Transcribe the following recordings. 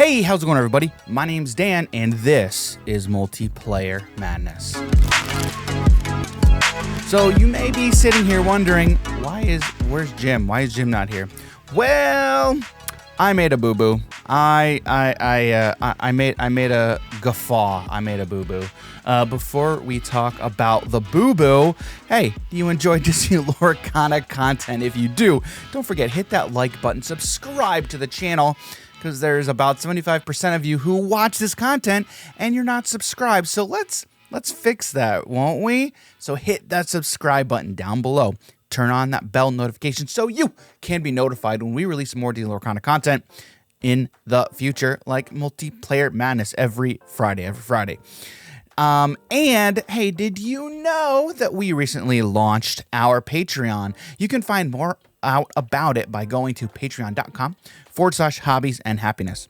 Hey, how's it going, everybody? My name's Dan, and this is Multiplayer Madness. So you may be sitting here wondering, where's Jim? Why is Jim not here? Well, I made a boo-boo. I made a guffaw. I made a boo-boo. Before we talk about the boo-boo, hey, do you enjoy Disney Lorcana content? If you do, don't forget, hit that like button, subscribe to the channel, because there's about 75% of you who watch this content and you're not subscribed. So let's fix that, won't we? So hit that subscribe button down below. Turn on that bell notification so you can be notified when we release more Disney Lorcana content in the future, like Multiplayer Madness every Friday. And hey, did you know that we recently launched our Patreon? You can find more out about it by going to patreon.com/hobbies and happiness.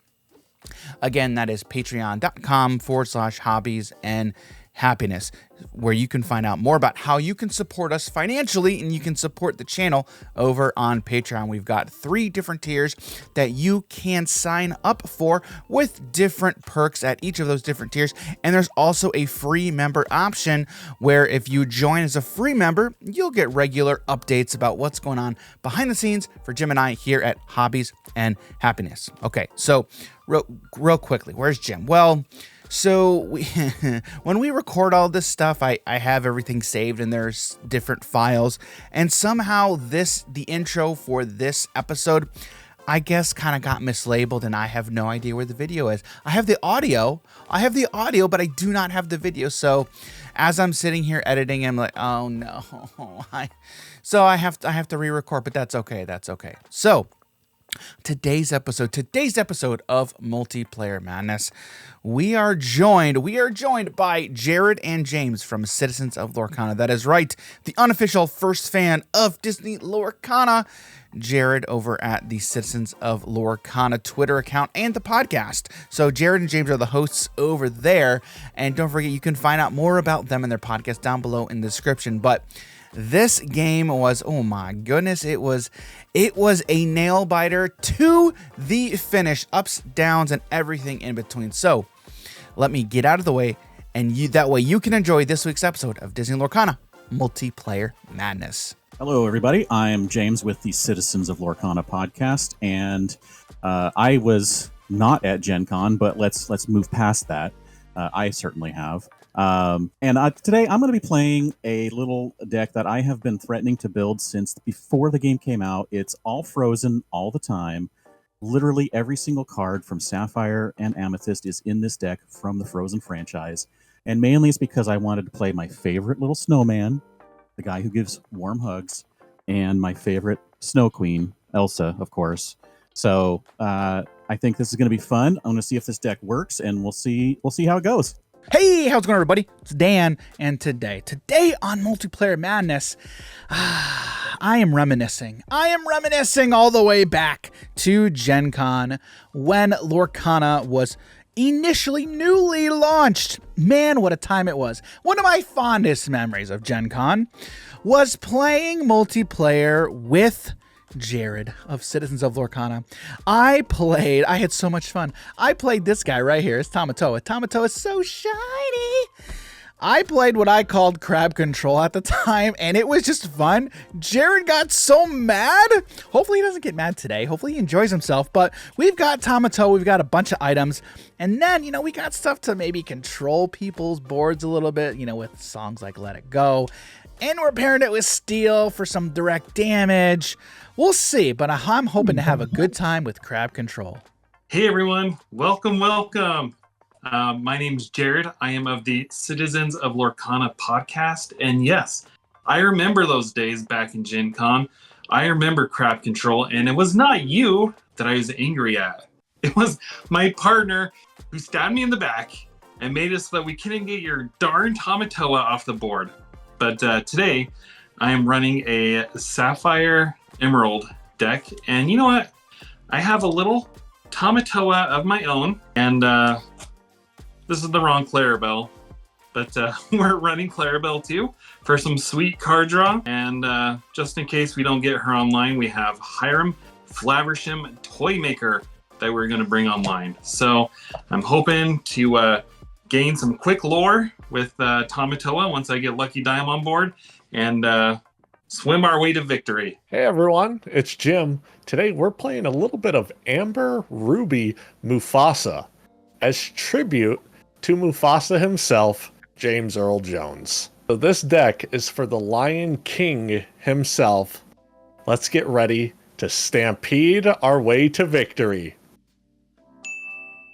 Again, that is patreon.com/hobbies and happiness, where you can find out more about how you can support us financially and you can support the channel over on Patreon. We've got 3 different tiers that you can sign up for with different perks at each of those different tiers. And there's also a free member option where if you join as a free member, you'll get regular updates about what's going on behind the scenes for Jim and I here at Hobbies and Happiness. Okay, so real quickly, where's Jim? Well, so when we record all this stuff, I have everything saved and there's different files, and somehow the intro for this episode, I guess, kind of got mislabeled, and I have no idea where the video is. I have the audio, but I do not have the video. So as I'm sitting here editing, I'm like, oh no, so I have to re-record, but that's okay. So Today's episode of Multiplayer Madness, we are joined by Jared and James from Citizens of Lorcana. That is right, the unofficial first fan of Disney Lorcana. Jared over at the Citizens of Lorcana Twitter account and the podcast. So Jared and James are the hosts over there, and don't forget, you can find out more about them and their podcast down below in the description. But this game was, oh my goodness, it was a nail biter to the finish, ups, downs, and everything in between. So let me get out of the way, and that way you can enjoy this week's episode of Disney Lorcana Multiplayer Madness. Hello, everybody. I am James with the Citizens of Lorcana podcast, and I was not at Gen Con, but let's move past that. I certainly have. Today I'm going to be playing a little deck that I have been threatening to build since before the game came out. It's all Frozen all the time. Literally every single card from Sapphire and Amethyst is in this deck from the Frozen franchise. And mainly it's because I wanted to play my favorite little snowman, the guy who gives warm hugs, and my favorite Snow Queen, Elsa, of course. So I think this is going to be fun. I'm going to see if this deck works, and we'll see how it goes. Hey, how's it going, everybody? It's Dan, and today on Multiplayer Madness, I am reminiscing all the way back to Gen Con when Lorcana was initially newly launched. Man, what a time it was. One of my fondest memories of Gen Con was playing multiplayer with Jared of Citizens of Lorcana. I had so much fun. I played this guy right here. It's Tamatoa. Tamatoa is so shiny. I played what I called crab control at the time, and it was just fun. Jared got so mad. Hopefully he doesn't get mad today. Hopefully he enjoys himself. But we've got Tamatoa. We've got a bunch of items. And then, we got stuff to maybe control people's boards a little bit, with songs like Let It Go. And we're pairing it with steel for some direct damage. We'll see, but I'm hoping to have a good time with crab control. Hey everyone, welcome. My name's Jared. I am of the Citizens of Lorcana podcast. And yes, I remember those days back in Gen Con. I remember crab control, and it was not you that I was angry at. It was my partner who stabbed me in the back and made it so that we couldn't get your darn Tamatoa off the board. But today, I am running a Sapphire Emerald deck. And you know what? I have a little Tamatoa of my own. And this is the wrong Clarabelle. But we're running Clarabelle too for some sweet card draw. And just in case we don't get her online, we have Hiram Flaversham Toymaker that we're going to bring online. So I'm hoping to gain some quick lore with Tamatoa once I get Lucky Dime on board and swim our way to victory. Hey everyone, it's Jim. Today we're playing a little bit of Amber Ruby Mufasa as tribute to Mufasa himself, James Earl Jones. So this deck is for the Lion King himself. Let's get ready to stampede our way to victory.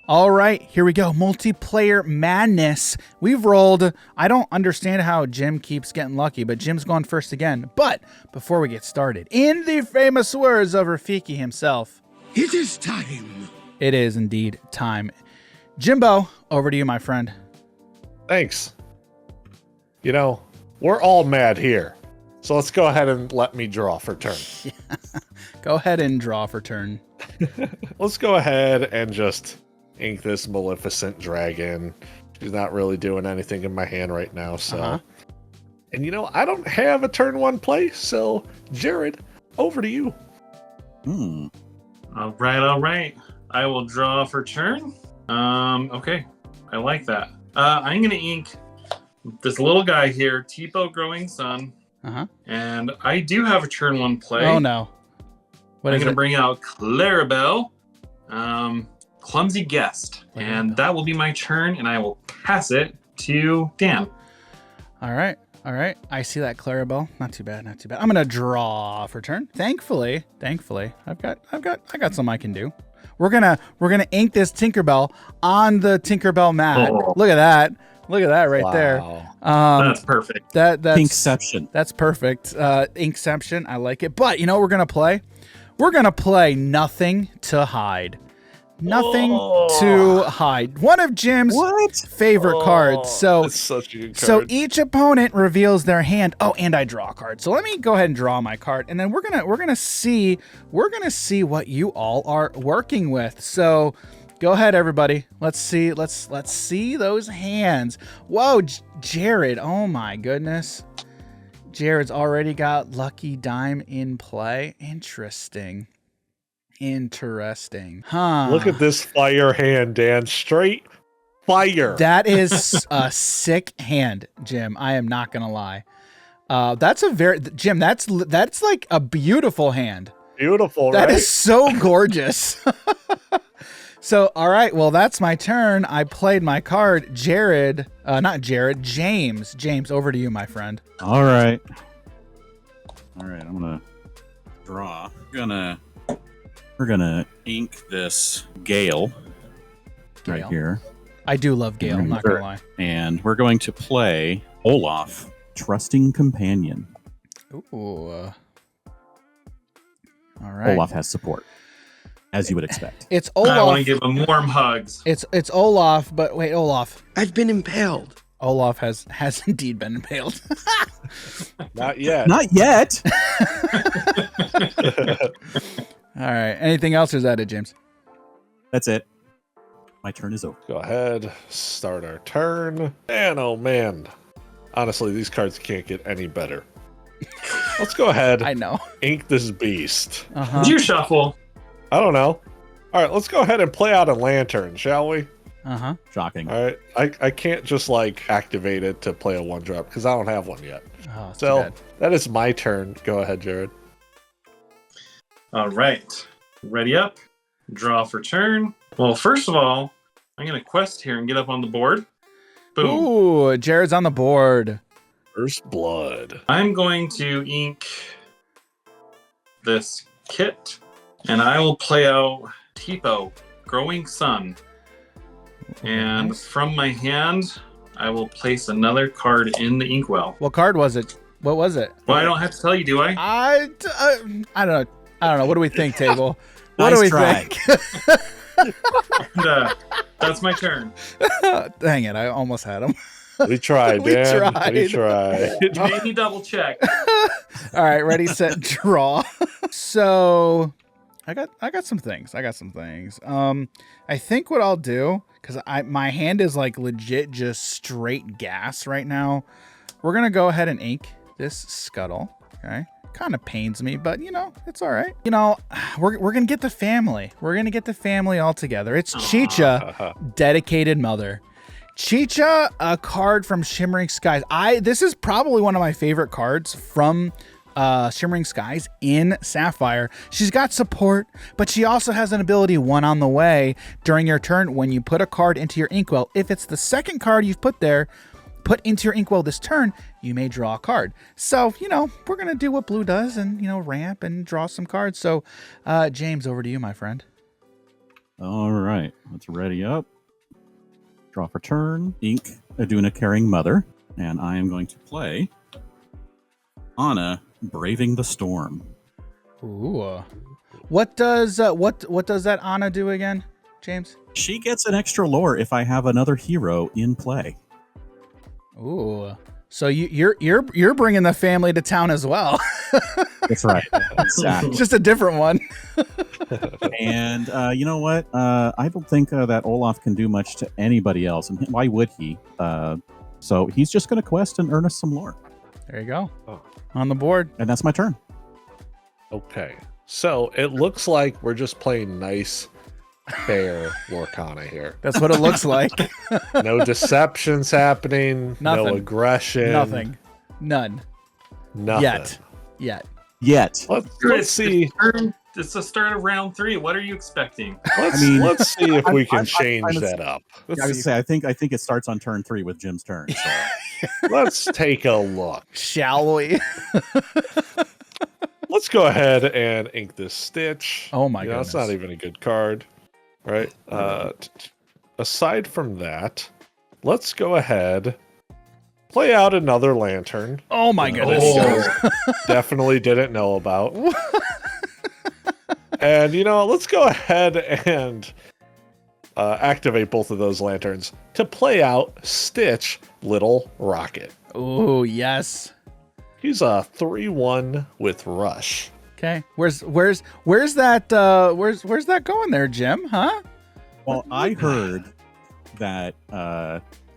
All right, here we go. Multiplayer madness. We've rolled. I don't understand how Jim keeps getting lucky, but Jim's going first again. But before we get started, in the famous words of Rafiki himself, it is time. It is indeed time. Jimbo, over to you, my friend. Thanks. You know, we're all mad here. So let's go ahead and let me draw for turn. Go ahead and draw for turn. Let's go ahead and just ink this Maleficent dragon. She's not really doing anything in my hand right now, so. And you know, I don't have a turn 1 play, so Jared, over to you. All right. I will draw for turn. Okay, I like that. I'm gonna ink this little guy here, Tipo Growing Sun. And I do have a turn 1 play. Oh no. I'm gonna bring out Clarabelle. Clumsy Guest, and that will be my turn, and I will pass it to Dan. All right. I see that Clarabelle. Not too bad. I'm gonna draw for turn. Thankfully, I got some I can do. We're gonna ink this Tinkerbell on the Tinkerbell mat. Oh. Look at that right there. That's perfect. That's Inkception. That's perfect. Inkception. I like it. But you know what we're gonna play? We're gonna play Nothing to Hide. Nothing to Hide. One of Jim's favorite cards. So it's such a good card. So each opponent reveals their hand. Oh, and I draw a card. So let me go ahead and draw my card, and then we're gonna see what you all are working with. So go ahead, everybody. Let's see those hands. Whoa, Jared. Oh my goodness. Jared's already got Lucky Dime in play. Interesting. Huh. Look at this fire hand, Dan. Straight fire. That is a sick hand, Jim. I am not gonna lie. That's like a beautiful hand. Beautiful, That right? is so gorgeous. So, all right. Well, that's my turn. I played my card. James, over to you, my friend. All right. I'm gonna draw. We're gonna ink this Gale right here. I do love Gale, I'm not gonna lie. And we're going to play Olaf, Trusting Companion. Ooh. All right. Olaf has support, as you would expect. It's Olaf. I want to give him warm hugs. It's Olaf, but wait, Olaf. I've been impaled. Olaf has indeed been impaled. Not yet. Not yet. All right. Anything else, or is that it, James? That's it. My turn is over. Go ahead. Start our turn. Man, oh man. Honestly, these cards can't get any better. Let's go ahead. I know. Ink this beast. Did you shuffle? I don't know. All right, let's go ahead and play out a lantern, shall we? Shocking. All right. I can't just like activate it to play a 1-drop because I don't have one yet. Oh, So that is my turn. Go ahead, Jared. All right. Ready up. Draw for turn. Well, first of all, I'm going to quest here and get up on the board. Boom. Ooh, Jared's on the board. First blood. I'm going to ink this kit, and I will play out Tipo, Growing Sun. And Nice. from my hand, I will place another card in the inkwell. What card was it? What was it? Well, I don't have to tell you, do I? I don't know. What do we think, Table? What Nice do we try. think? And, that's my turn. Dang it! I almost had him. We tried, We Dan. tried. We tried. You made me double check. All right, ready, set, draw. So, I got some things. I think what I'll do, because my hand is like legit just straight gas right now. We're gonna go ahead and ink this Scuttle. Okay, kind of pains me, but it's all right. We're gonna get the family. We're gonna get the family all together. It's Chicha, dedicated mother. Chicha, a card from Shimmering Skies. This is probably one of my favorite cards from Shimmering Skies in Sapphire. She's got support, but she also has an ability one on the way during your turn when you put a card into your inkwell. If it's the second card you've put into your inkwell this turn, you may draw a card. So, we're going to do what blue does and, ramp and draw some cards. So, James, over to you, my friend. All right, let's ready up. Draw for turn. Ink Aduna Caring Mother. And I am going to play Anna Braving the Storm. Ooh. What does that Anna do again, James? She gets an extra lore if I have another hero in play. Ooh. So you're bringing the family to town as well. That's right. Exactly. Just a different one. And you know what? I don't think that Olaf can do much to anybody else. And why would he? So he's just going to quest and earn us some lore. There you go. On the board. And that's my turn. Okay. So it looks like we're just playing nice, fair Lorcana here. That's what it looks like. No deceptions happening. Nothing. No aggression. Nothing. None. Nothing. Yet. Let's see. It's the start of round 3. What are you expecting? Let's see if we can change that up. I think it starts on turn 3 with Jim's turn. So. Let's take a look. Shall we? Let's go ahead and ink this Stitch. Oh my goodness. It's not even a good card, right? Aside from that, let's go ahead, play out another Lantern. Oh my goodness. Definitely didn't know about. And let's go ahead and activate both of those lanterns to play out Stitch Little Rocket. Oh yes. He's a 3/1 with Rush. Okay. Where's that going there, Jim? Huh? Well, I heard that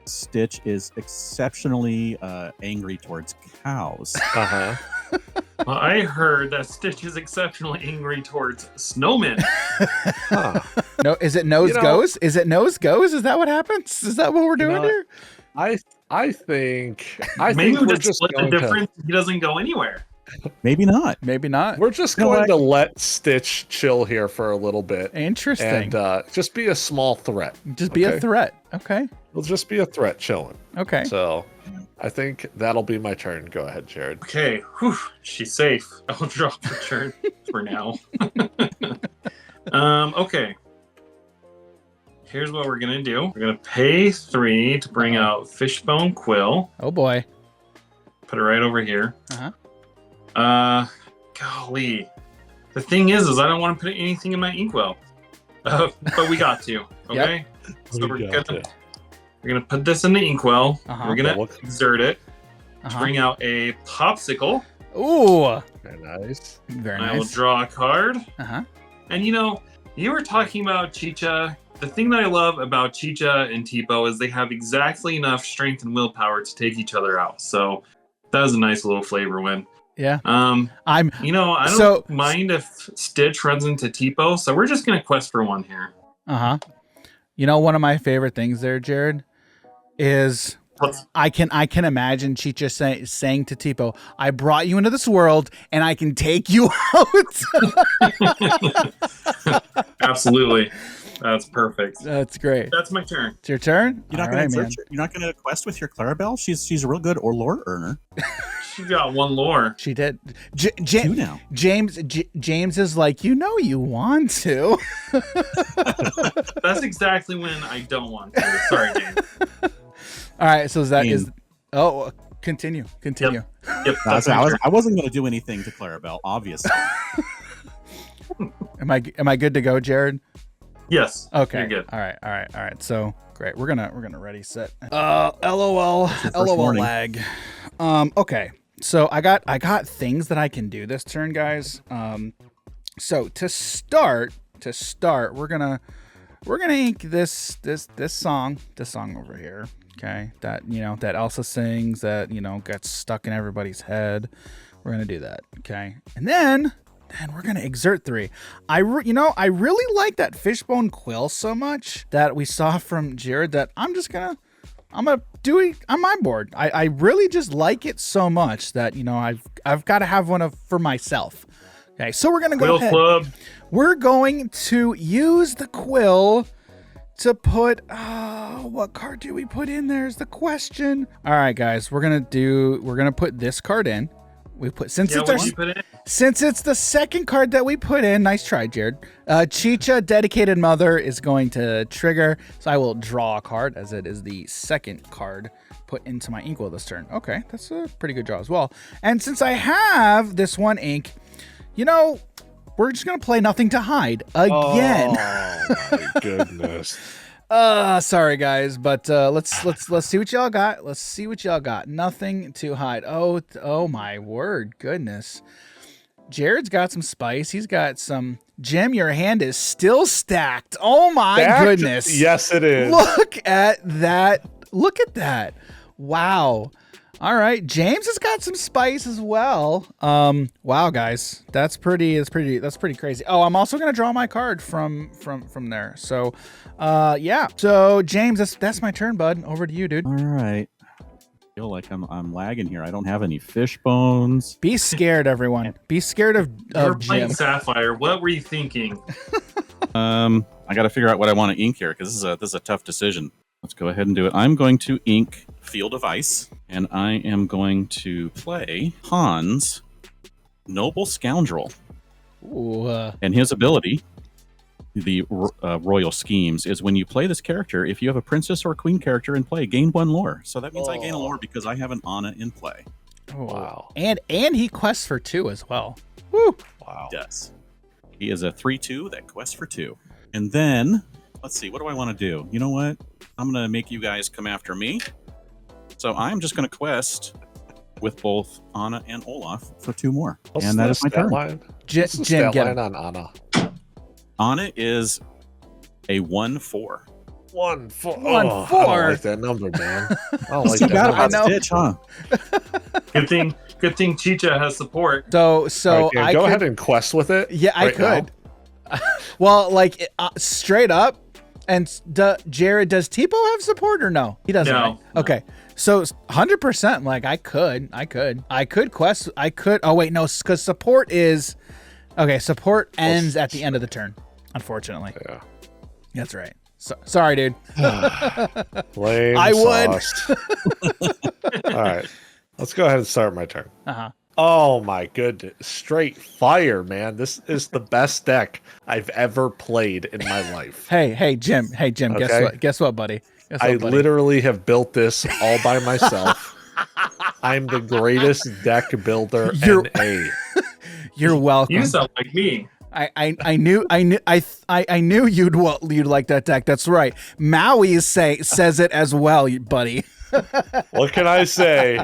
Stitch is exceptionally angry towards cows. Uh-huh. Well, I heard that Stitch is exceptionally angry towards snowmen. Huh. No, is it nose goes? Is it nose goes? Is that what happens? Is that what we're doing here? I think Maybe we we're just split the difference. He doesn't go anywhere. Maybe not. Maybe not. We're just going to let Stitch chill here for a little bit. Interesting. And just be a small threat. Just be a threat. Okay. We'll just be a threat chilling. Okay. So I think that'll be my turn. Go ahead, Jared. Okay. Whew, she's safe. I'll drop her turn for now. Okay. Here's what we're gonna do. We're gonna pay 3 to bring out Fishbone Quill. Oh boy. Put it right over here. Uh-huh. Golly. The thing is I don't want to put anything in my inkwell. But we got to. Okay. So we're gonna put this in the inkwell. We're gonna exert it to bring out a popsicle. Ooh. Very nice. Very nice. I will draw a card. Uh-huh. And you were talking about Chicha. The thing that I love about Chicha and Tipo is they have exactly enough strength and willpower to take each other out. So that was a nice little flavor win. Yeah. I don't mind if Stitch runs into Tipo, so we're just gonna quest for one here. Uh-huh. One of my favorite things there, Jared, is I can imagine Chicha saying to Tipo, I brought you into this world and I can take you out. Absolutely. That's perfect. That's great. That's my turn. It's your turn? You're not going to quest with your Clarabelle? She's a real good lore earner. She got one lore. She did. Two now. James is like, you want to. That's exactly when I don't want to. Sorry, James. All right, so continue. Yep. I wasn't going to do anything to Clarabelle, obviously. Am I good to go, Jared? Yes. Okay. You're good. All right. So great. We're gonna ready set. LOL lag. Okay. So I got things that I can do this turn, guys. So to start, we're gonna ink this song over here. Okay. That that Elsa sings that gets stuck in everybody's head. We're gonna do that. Okay. And then we're gonna exert 3. I really like that fishbone quill so much that we saw from Jared that I'm gonna do it on my board. I really just like it so much that I've got to have one for myself. Okay, so we're gonna go Quill ahead. Club. We're going to use the quill to put. What card do we put in there is the question. All right, guys, we're gonna put this card in. We put since Yeah, it's what did you put in? since it's the second card that we put in. Nice try, Jared. Chicha, Dedicated Mother, is going to trigger, so I will draw a card as it is the second card put into my inkwell this turn. Okay, that's a pretty good draw as well. And since I have this 1 ink, we're just gonna play Nothing to Hide again. Oh my goodness. Sorry guys, but let's see what y'all got. Let's see what y'all got. Nothing to hide. Oh my word, goodness. Jared's got some spice. He's got some. Jim, your hand is still stacked. Oh my goodness. Yes, it is. Look at that. Look at that. Wow. All right, James has got some spice as well. Wow, guys, that's pretty crazy. Oh, I'm also gonna draw my card from there. So, yeah. So, James, that's my turn, bud. Over to you, dude. All right. I feel like I'm lagging here. I don't have any fish bones. Be scared, everyone. Be scared of You're playing Jim. Sapphire. What were you thinking? I got to figure out what I want to ink here because this is a tough decision. Let's go ahead and do it. I'm going to ink Field of Ice, and I am going to play Hans, Noble Scoundrel. Ooh, And his ability, the Royal Schemes, is when you play this character, if you have a princess or queen character in play, gain 1 lore. So that means I gain a lore because I have an Anna in play. Wow. And he quests for 2 as well. Woo. Wow. He does. He is a 3/2 that quests for 2. And then, let's see, what do I want to do? You know what? I'm going to make you guys come after me. So I'm just going to quest with both Anna and Olaf for 2 more. And that is my turn. Line? Jim, Stat get line him. on Anna. Anna is a 1/4. 1 4. 1 I 4. don't like that number, man. I don't like You that got number. I about know. Stitch, huh? Good thing Chicha has support. So All right, Dan, I go could, ahead and quest with it. Yeah, I right could. now. Well, like straight up. And Jared, does Tipo have support or no? He doesn't. No. Right? Okay. So 100%. Like I could quest. I could. Oh wait, no, because support is okay. Support ends at the end of the turn. Unfortunately. Yeah. That's right. So, sorry, dude. Lame I would. sauce. All right. Let's go ahead and start my turn. Uh-huh. Oh my goodness. Straight fire, man. This is the best deck I've ever played in my life. Hey, Jim. Okay. Guess what, buddy? Guess I what, buddy? literally have built this all by myself. I'm the greatest deck builder You're- NA. You're welcome. You sound like me. I knew you'd like that deck. That's right. Maui says it as well, buddy. What can I say?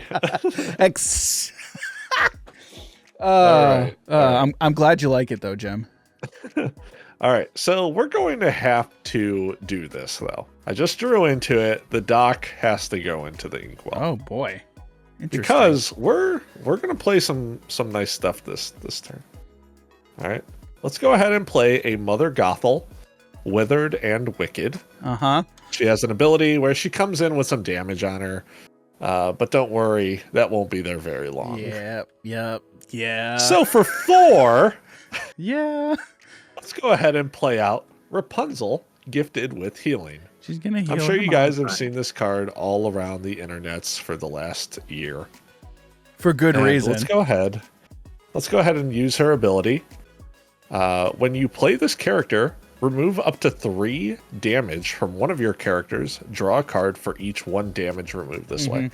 All right. I'm glad you like it though, Jim. All right, so we're going to have to do this though. I just drew into it. The dock has to go into the inkwell. Oh boy, interesting. Because we're gonna play some nice stuff this turn. All right, let's go ahead and play a Mother Gothel, Withered and Wicked. She has an ability where she comes in with some damage on her, but don't worry, that won't be there very long. Yep. So for 4, Yeah. let's go ahead and play out Rapunzel, Gifted with Healing. She's gonna heal. I'm sure him you up. guys have seen this card all around the internets for the last year. For good And reason. Let's go ahead and use her ability. When you play this character, remove up to 3 damage from one of your characters. Draw a card for each 1 damage removed this way.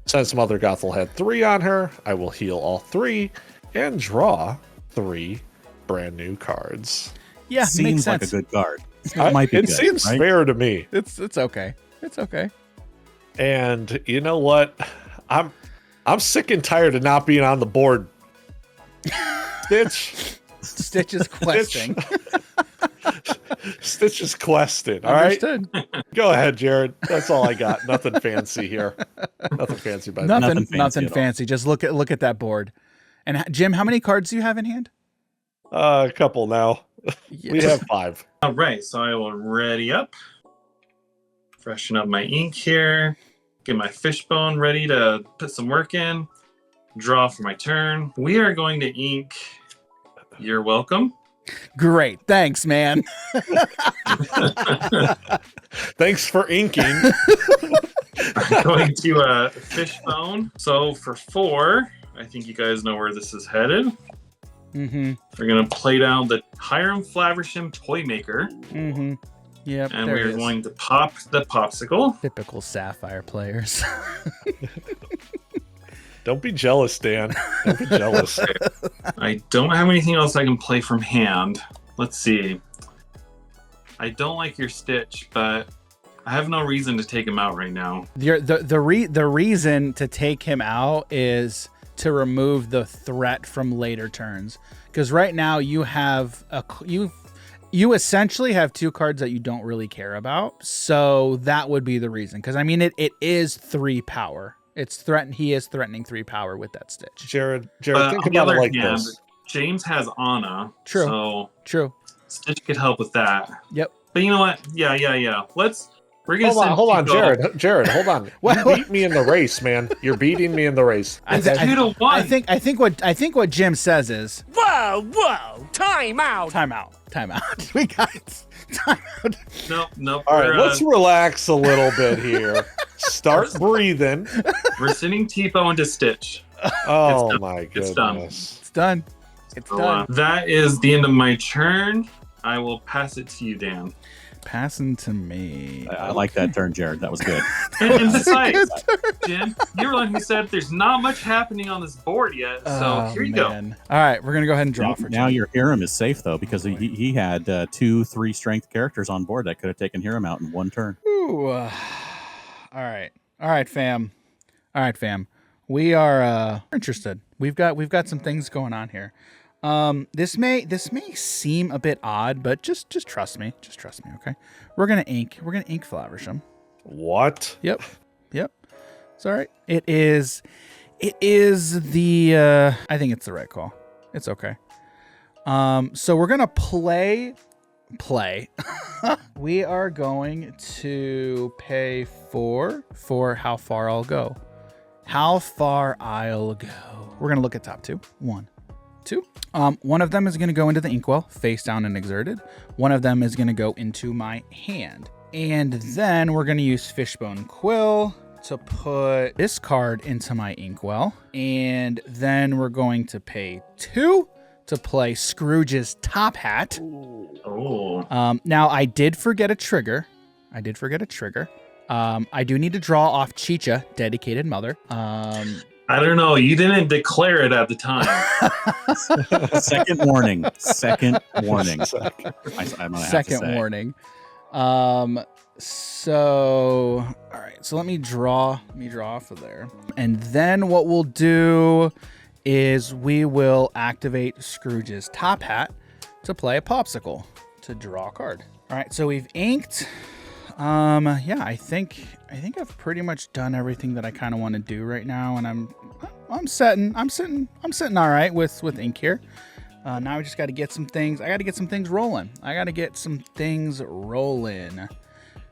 Since Mother Gothel had 3 on her, I will heal all 3 and draw 3 brand new cards. Yeah, makes Seems like sense. a good card. It might be It good, seems right? fair to me. It's okay. It's okay. And you know what? I'm sick and tired of not being on the board. Stitch is questing. Stitch is questing. All right. Understood. Go ahead, Jared. That's all I got. Nothing fancy here. Nothing fancy by Nothing Nothing fancy at all. fancy. Just look at that board. And Jim, how many cards do you have in hand? A couple now. Yeah. We have 5. All right, so I will ready up, freshen up my ink here, get my fishbone ready to put some work in, draw for my turn. We are going to ink. You're welcome. Great. Thanks, man. Thanks for inking. I'm going to fishbone. So for 4, I think you guys know where this is headed. Mm-hmm. We're going to play down the Hiram Flaversham Toy Maker. Mm-hmm. Yep. And there we're it is. going to pop the popsicle. Typical Sapphire players. Don't be jealous, Dan. Don't be jealous. I don't have anything else I can play from hand. Let's see. I don't like your Stitch, but I have no reason to take him out right now. The reason to take him out is to remove the threat from later turns. Because right now you have you essentially have 2 cards that you don't really care about. So that would be the reason. Because I mean it is 3 power. He is threatening 3 power with that Stitch. Jared, think on the about it other like hand, this. James has Anna. True. So True. Stitch could help with that. Yep. But you know what? Yeah. We're gonna Hold on, Chico- Jared, hold on. You beat me in the race, man. You're beating me in the race. It's 2-1. I think what Jim says is Whoa! Time out! time out. We got time out. Nope. All right, let's relax a little bit here. Start breathing. We're sending Tipo into Stitch. Oh done. my It's done. goodness. It's done. It's So, done. that is the end of my turn. I will pass it to you, Dan. Passing to me. I like that turn, Jared. That was good. And besides, Jim, you're the one who said there's not much happening on this board yet. So here you go. All right, we're gonna go ahead and draw for Now Jim. your Hiram is safe though, because he had 2-3 strength characters on board that could have taken Hiram out in 1 turn. Ooh, all right, fam. We are interested. We've got some things going on here. This may seem a bit odd, but just trust me. Okay, we're gonna ink Flaversham. What? Yep. It's all right. It is the I think it's the right call. It's okay. So we're gonna play. We are going to pay for how far I'll go. We're gonna look at top 2. 1, 2. One of them is going to go into the inkwell, face down and exerted. One of them is going to go into my hand. And then we're going to use Fishbone Quill to put this card into my inkwell. And then we're going to pay 2 to play Scrooge's Top Hat. Oh. Now, I did forget a trigger. I do need to draw off Chicha, Dedicated Mother. I don't know. You didn't declare it at the time. Second warning. Second warning. So, all right. So let me draw off of there. And then what we'll do is we will activate Scrooge's Top Hat to play a popsicle to draw a card. All right. So we've inked. Yeah, I think I've pretty much done everything that I kind of want to do right now, and I'm sitting all right with ink here. Now we just got to get some things. I got to get some things rolling.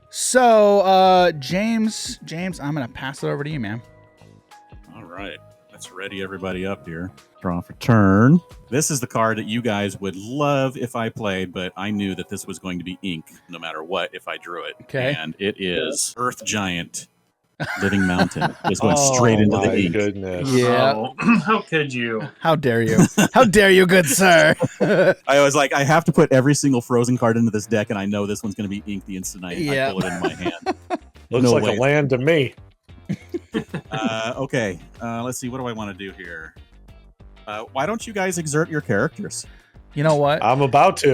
So, James, I'm gonna pass it over to you, man. All right. Let's ready everybody up here. Draw for turn. This is the card that you guys would love if I played, but I knew that this was going to be ink no matter what if I drew it. Okay. And it is Earth Giant Living Mountain. It's going straight into the ink. Goodness. Yeah. Oh, how could you? How dare you? How dare you, good sir? I was like, I have to put every single frozen card into this deck, and I know this one's going to be inked the instant I pull it in my hand. Looks No like way. a land to me. Okay. Let's see. What do I want to do here? Why don't you guys exert your characters? You know what? I'm about to.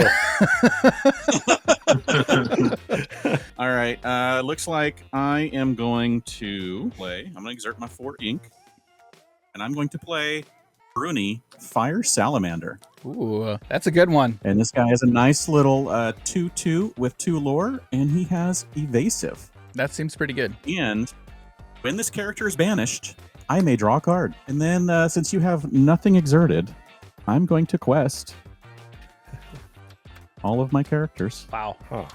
All right. Looks like I am going to play. I'm going to exert my 4 ink, and I'm going to play Bruni Fire Salamander. Ooh, that's a good one. And this guy has a nice little 2/2 with 2 lore, and he has evasive. That seems pretty good. And when this character is banished, I may draw a card. And then since you have nothing exerted, I'm going to quest all of my characters. Wow. Huh.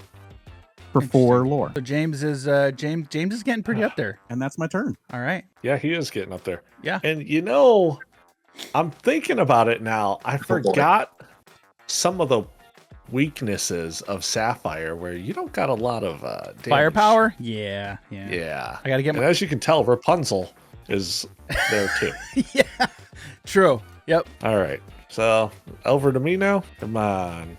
For 4 lore. So James is James is getting pretty up there. And that's my turn. All right. Yeah, he is getting up there. Yeah. And I'm thinking about it now. I forgot some of the weaknesses of Sapphire where you don't got a lot of damage. Firepower? Yeah. Yeah. I gotta get And as you can tell, Rapunzel is there too. Yeah. True. Yep. All right. So over to me now. Come on.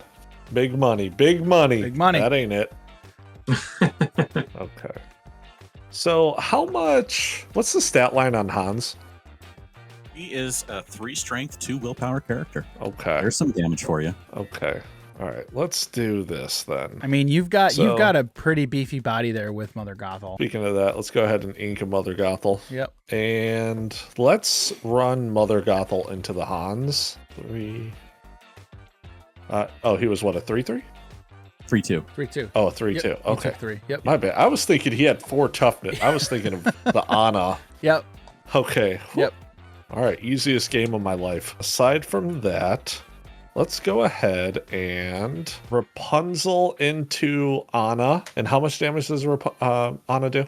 Big money. Big money. Big money. That ain't it. Okay. So what's the stat line on Hans? He is a 3 strength, 2 willpower character. Okay. There's some damage for you. Okay. All right. Let's do this then. I mean, you've got a pretty beefy body there with Mother Gothel. Speaking of that, let's go ahead and ink a Mother Gothel. Yep. And let's run Mother Gothel into the Hans. 3. He was what, a 3/3? 3/2. 3-2. Oh, 3/2. Yep. Okay. He took 3. Yep. My bad. I was thinking he had 4 toughness. I was thinking of the Anna. Yep. Okay. Yep. All right. Easiest game of my life. Aside from that, let's go ahead and Rapunzel into Anna. And how much damage does Anna do?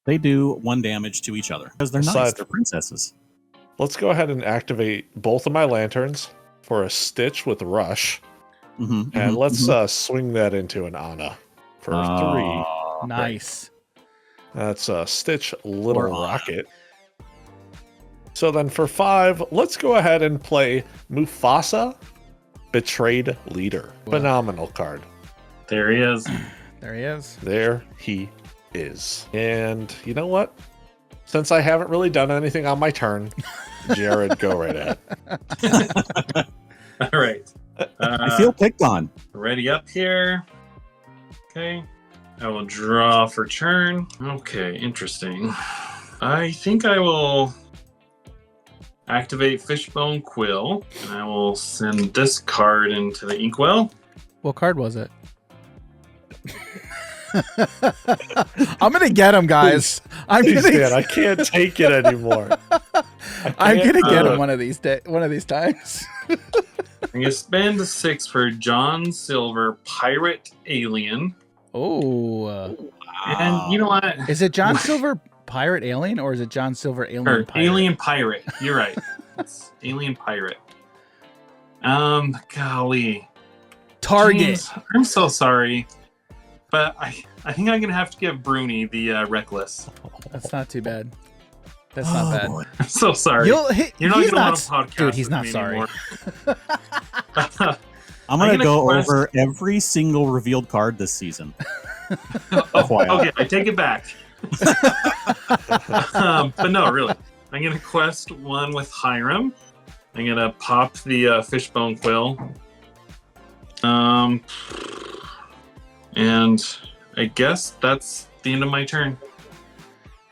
They do 1 damage to each other because they're nice. They're princesses. Let's go ahead and activate both of my lanterns for a Stitch with Rush. And let's swing that into an Anna for 3. Nice. That's a Stitch Little Rocket. So then for 5, let's go ahead and play Mufasa, Betrayed Leader. Wow. Phenomenal card. There he is. There he is. There he is. And you know what? Since I haven't really done anything on my turn, Jared, go right ahead. All right. I feel picked on. Ready up here. Okay. I will draw for turn. Okay, interesting. I think I will activate Fishbone Quill, and I will send this card into the inkwell. What card was it? I'm gonna get him, guys. I can't take it anymore. I'm gonna get him one of these times. I'm gonna spend 6 for John Silver Pirate Alien. Oh. And you know what? Is it John Silver Pirate Alien or is it John Silver Alien Or Pirate? Alien Pirate. You're right. It's Alien Pirate. Golly. Target. James, I'm so sorry. But I think I'm gonna have to give Bruni the Reckless. That's not too bad. That's not bad. Boy. I'm so sorry. You're not he's gonna not, want to podcast. dude, he's with not me sorry. anymore. I'm gonna go quest- over every single revealed card this season. Okay, I take it back. But no, really. I'm gonna quest one with Hiram. I'm gonna pop the Fishbone Quill. And I guess that's the end of my turn.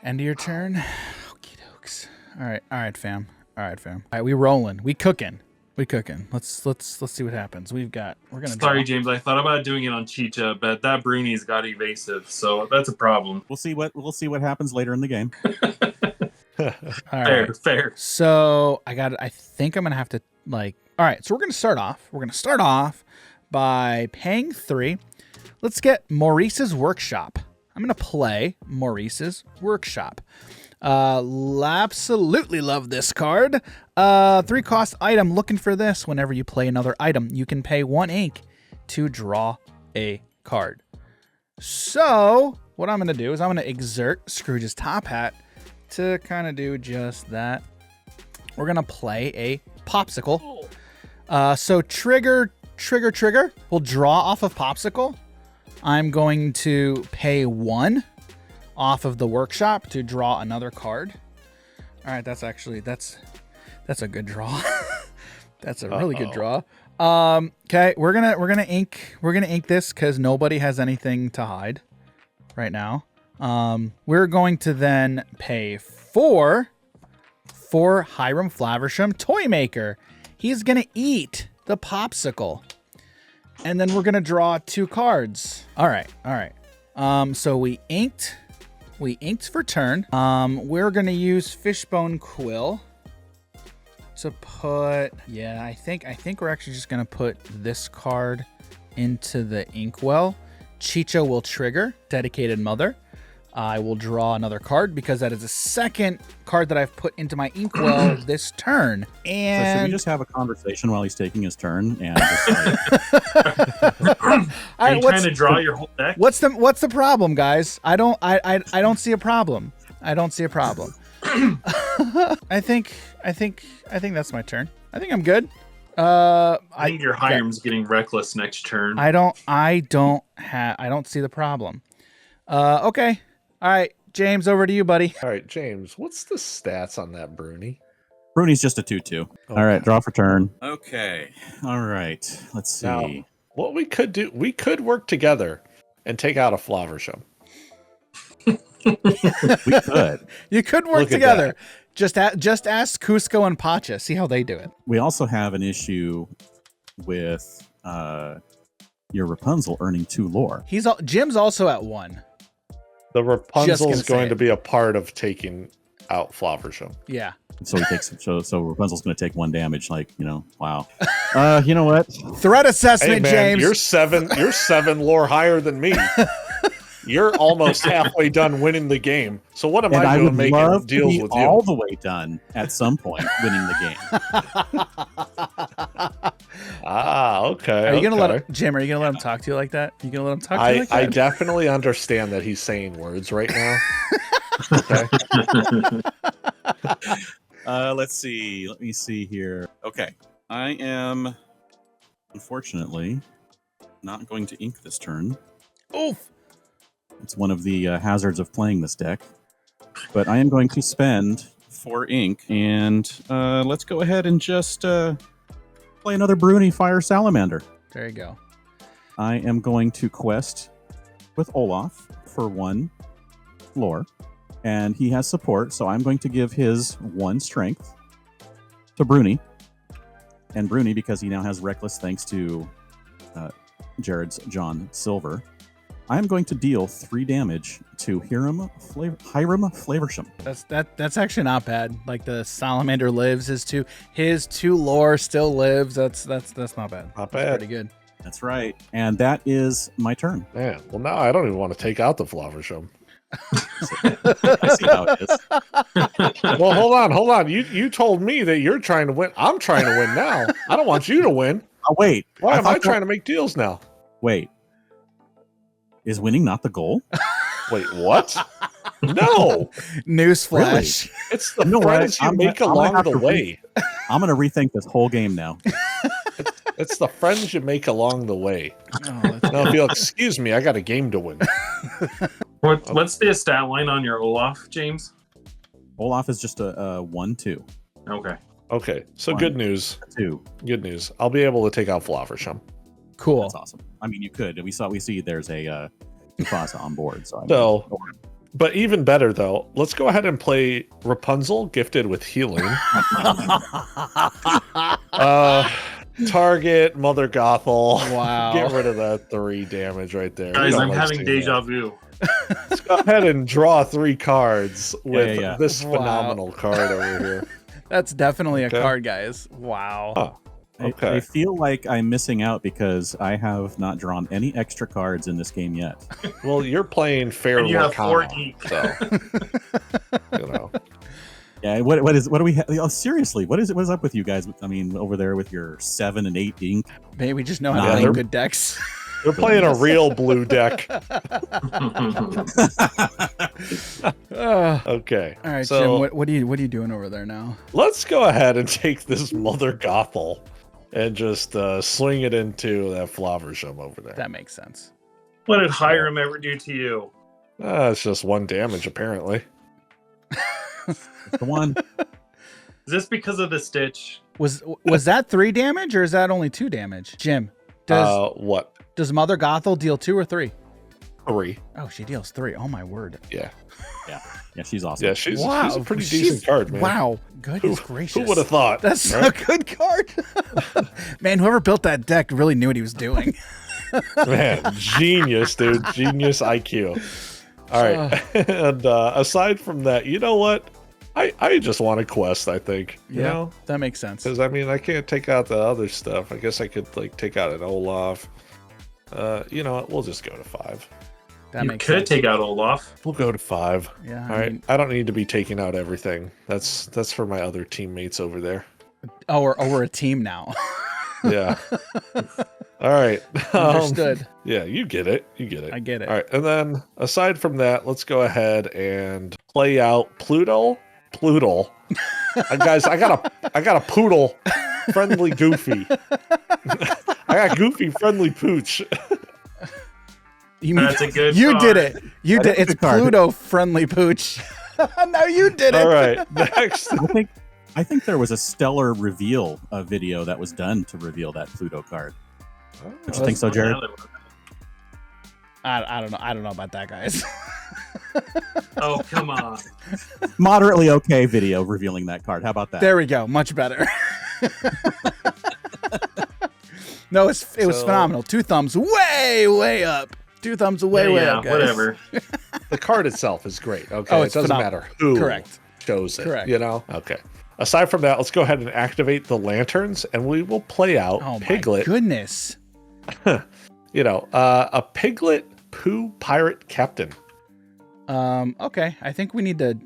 End of your turn. Okie dokes. All right, fam. All right, we rolling. We cooking. Let's see what happens. We're gonna. Sorry, James. I thought about doing it on Chicha, but that Bruni's got evasive, so that's a problem. We'll see what happens later in the game. All right. Fair. So I think I'm gonna have to All right. So we're gonna start off by paying 3. Let's get Maurice's Workshop. I'm gonna play Maurice's Workshop. Absolutely love this card. 3 cost item. Looking for this. Whenever you play another item, you can pay 1 ink to draw a card. So what I'm gonna do is I'm gonna exert Scrooge's top hat to kind of do just that. We're gonna play a Popsicle. So trigger. We'll draw off of Popsicle. I'm going to pay 1 off of the Workshop to draw another card. All right, that's a good draw. That's a really good draw. Okay, we're gonna ink this because nobody has anything to hide right now. We're going to then pay 4 for Hiram Flaversham Toymaker. He's gonna eat the Popsicle. And then we're gonna draw 2 cards. All right. So we inked We inked for turn. We're gonna use Fishbone Quill to put. Yeah, I think we're actually just gonna put this card into the inkwell. Chicho will trigger Dedicated Mother. I will draw another card because that is the second card that I've put into my inkwell this turn. And So should we just have a conversation while he's taking his turn? And just Are you trying to draw your whole deck? What's the problem, guys? I don't see a problem. I don't see a problem. I think that's my turn. I think I'm good. I think your Hiram's getting reckless next turn. I don't see the problem. Okay. All right, James, over to you, buddy. All right, James, what's the stats on that Bruni? Bruni's just a 2/2. Okay. All right, draw for turn. Okay. All right. Let's see. Now, what we could do, we could work together and take out a Flaversham. We could. You could work Look at together. Just ask Cusco and Pacha. See how they do it. We also have an issue with your Rapunzel earning 2 lore. Jim's also at 1. The Rapunzel is say going it. to be a part of taking out Flaversham. Yeah. So he takes so Rapunzel's going to take 1 damage. Like, wow. You know what? Threat assessment, Hey man, James. you're 7 lore higher than me. You're almost halfway done winning the game. So what am And I I doing would making love to deals be with you? all the way done at some point winning the game. Okay. Are you gonna okay. let Jim? Are you gonna let him talk to you like that? You gonna let him talk to you like I that? definitely understand that he's saying words right now. Okay. Let's see. Let me see here. Okay. I am, unfortunately, not going to ink this turn. Oof. It's one of the hazards of playing this deck. But I am going to spend 4 ink, and let's go ahead and just play another Bruni Fire Salamander. There you go. I am going to quest with Olaf for 1 lore, and he has support, so I'm going to give his 1 strength to Bruni. And Bruni, because he now has Reckless thanks to Jared's John Silver, I am going to deal 3 damage to Hiram Flaversham. That's actually not bad. Like the Salamander lives, his two lore still lives. That's not bad. Not That's bad. pretty good. That's right. And that is my turn. Man, well now I don't even want to take out the Flaversham. I see how it is. Well, hold on. You told me that you're trying to win. I'm trying to win now. I don't want you to win. Oh, wait. Why am I thought trying to make deals now? Wait. Is winning not the goal? Wait, what? No, Newsflash. it's the You know what? friends you I'm make gonna along have the to way. I'm going to rethink this whole game now. It's the friends you make along the way. Oh, that's Now, if you'll excuse me, I got a game to win. What's the stat line on your Olaf, James? Olaf is just a 1/2. Okay. Okay, so 1, good news. 2. Good news. I'll be able to take out Flaversham. cool. That's awesome. I mean, you could. We see there's a Mufasa on board. So, So, but even better though, let's go ahead and play Rapunzel, gifted with healing. Target Mother Gothel. Wow. Get rid of that 3 damage right there. Guys, We don't I'm like having seeing deja that. vu. Let's go ahead and draw 3 cards with yeah. this Wow. phenomenal card over here. That's definitely Okay. a card, guys. Wow. Huh. Okay. I feel like I'm missing out because I have not drawn any extra cards in this game yet. Well, you're playing fair And you have 4 Lorcana, ink. so you know. Yeah, what do we have? Oh, seriously, what is up with you guys? I mean, over there with your 7 and 8 ink. Maybe we just know how to Nine. play good decks. They're playing a real blue deck. Okay. All right, so Jim. What are you doing over there now? let's go ahead and take this Mother Gothel and just swing it into that Flaversham over there. That makes sense. What did Hiram ever do to you? It's just 1 damage, apparently. The one. Is this because of the stitch? Was that 3 damage or is that only 2 damage? Jim, What? does Mother Gothel deal 2 or 3? 3. Oh, she deals 3. Oh my word. Yeah. Yeah, she's awesome. Yeah, she's a pretty decent card, man. Wow. Goodness gracious. Who would have thought? That's right? a good card. Man, whoever built that deck really knew what he was doing. Man, genius, dude. Genius IQ. All right. And aside from that, you know what? I just want a quest, I think. You know? That makes sense. Because, I mean, I can't take out the other stuff. I guess I could, like, take out an Olaf. You know what? We'll just go to 5. That You makes could sense. take out Olaf. We'll go to 5. Yeah. All right. I don't need to be taking out everything. That's for my other teammates over there. Oh, we're a team now. Yeah. All right. Understood. Yeah, you get it. You get it. I get it. All right. And then aside from that, let's go ahead and play out Pluto. Guys, I got a poodle friendly Goofy. I got Goofy friendly Pooch. You mean, That's a good You card. did it. You That did. is a It's good card. Pluto friendly pooch. No, you did it. All right. Next. I think there was a stellar reveal video that was done to reveal that Pluto card. Don't you think so, Jared? I don't know. I don't know about that, guys. Oh, come on. Moderately okay video revealing that card. How about that? There we go. Much better. No, it was phenomenal. 2 thumbs way up. 2 thumbs way up, guys. Whatever. The card itself is great. Okay. Oh, It it's doesn't phenomenal. matter who Correct. shows it. Correct. You know? Okay. Aside from that, let's go ahead and activate the lanterns and we will play out Oh Piglet. my goodness. You know, a Piglet Pooh Pirate Captain. Okay. I think we need to.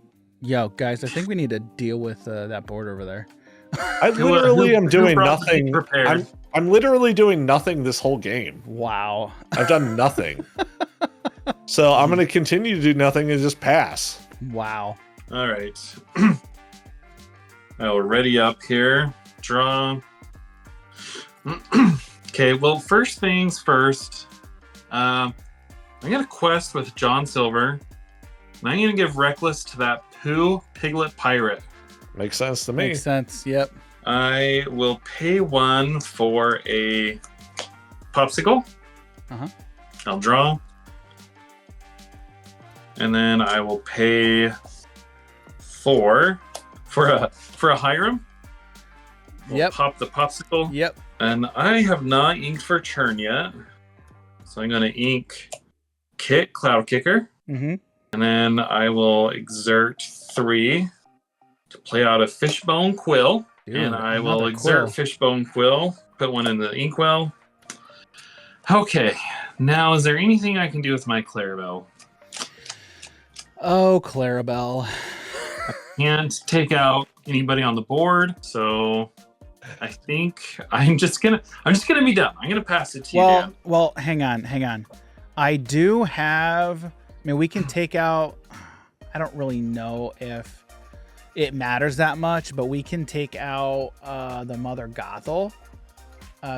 Yo, guys. I think we need to deal with that board over there. I literally am doing brought me nothing. prepared? I'm literally doing nothing this whole game. Wow. I've done nothing. So I'm going to continue to do nothing and just pass. Wow. All right. Well, we're ready up here. Draw. Okay, well, first things first. I got a quest with John Silver. And I'm going to give Reckless to that Pooh Piglet Pirate. Makes sense to me. Makes sense. Yep. I will pay 1 for a popsicle. Uh-huh. I'll draw. And then I will pay 4 for a Hiram. We'll Yep. pop the popsicle. Yep. And I have not inked for turn yet. So I'm going to ink Cloud Kicker. Mm-hmm. And then I will exert 3 to play out a Fishbone Quill. And I will exert Fishbone Quill, put 1 in the inkwell. Okay, now is there anything I can do with my Clarabelle? Oh, Clarabelle. Can't take out anybody on the board, so I think I'm just gonna be done. I'm gonna pass it to you, Dan. Well, hang on. I do have. I mean, we can take out. I don't really know if it matters that much, but we can take out the Mother Gothel.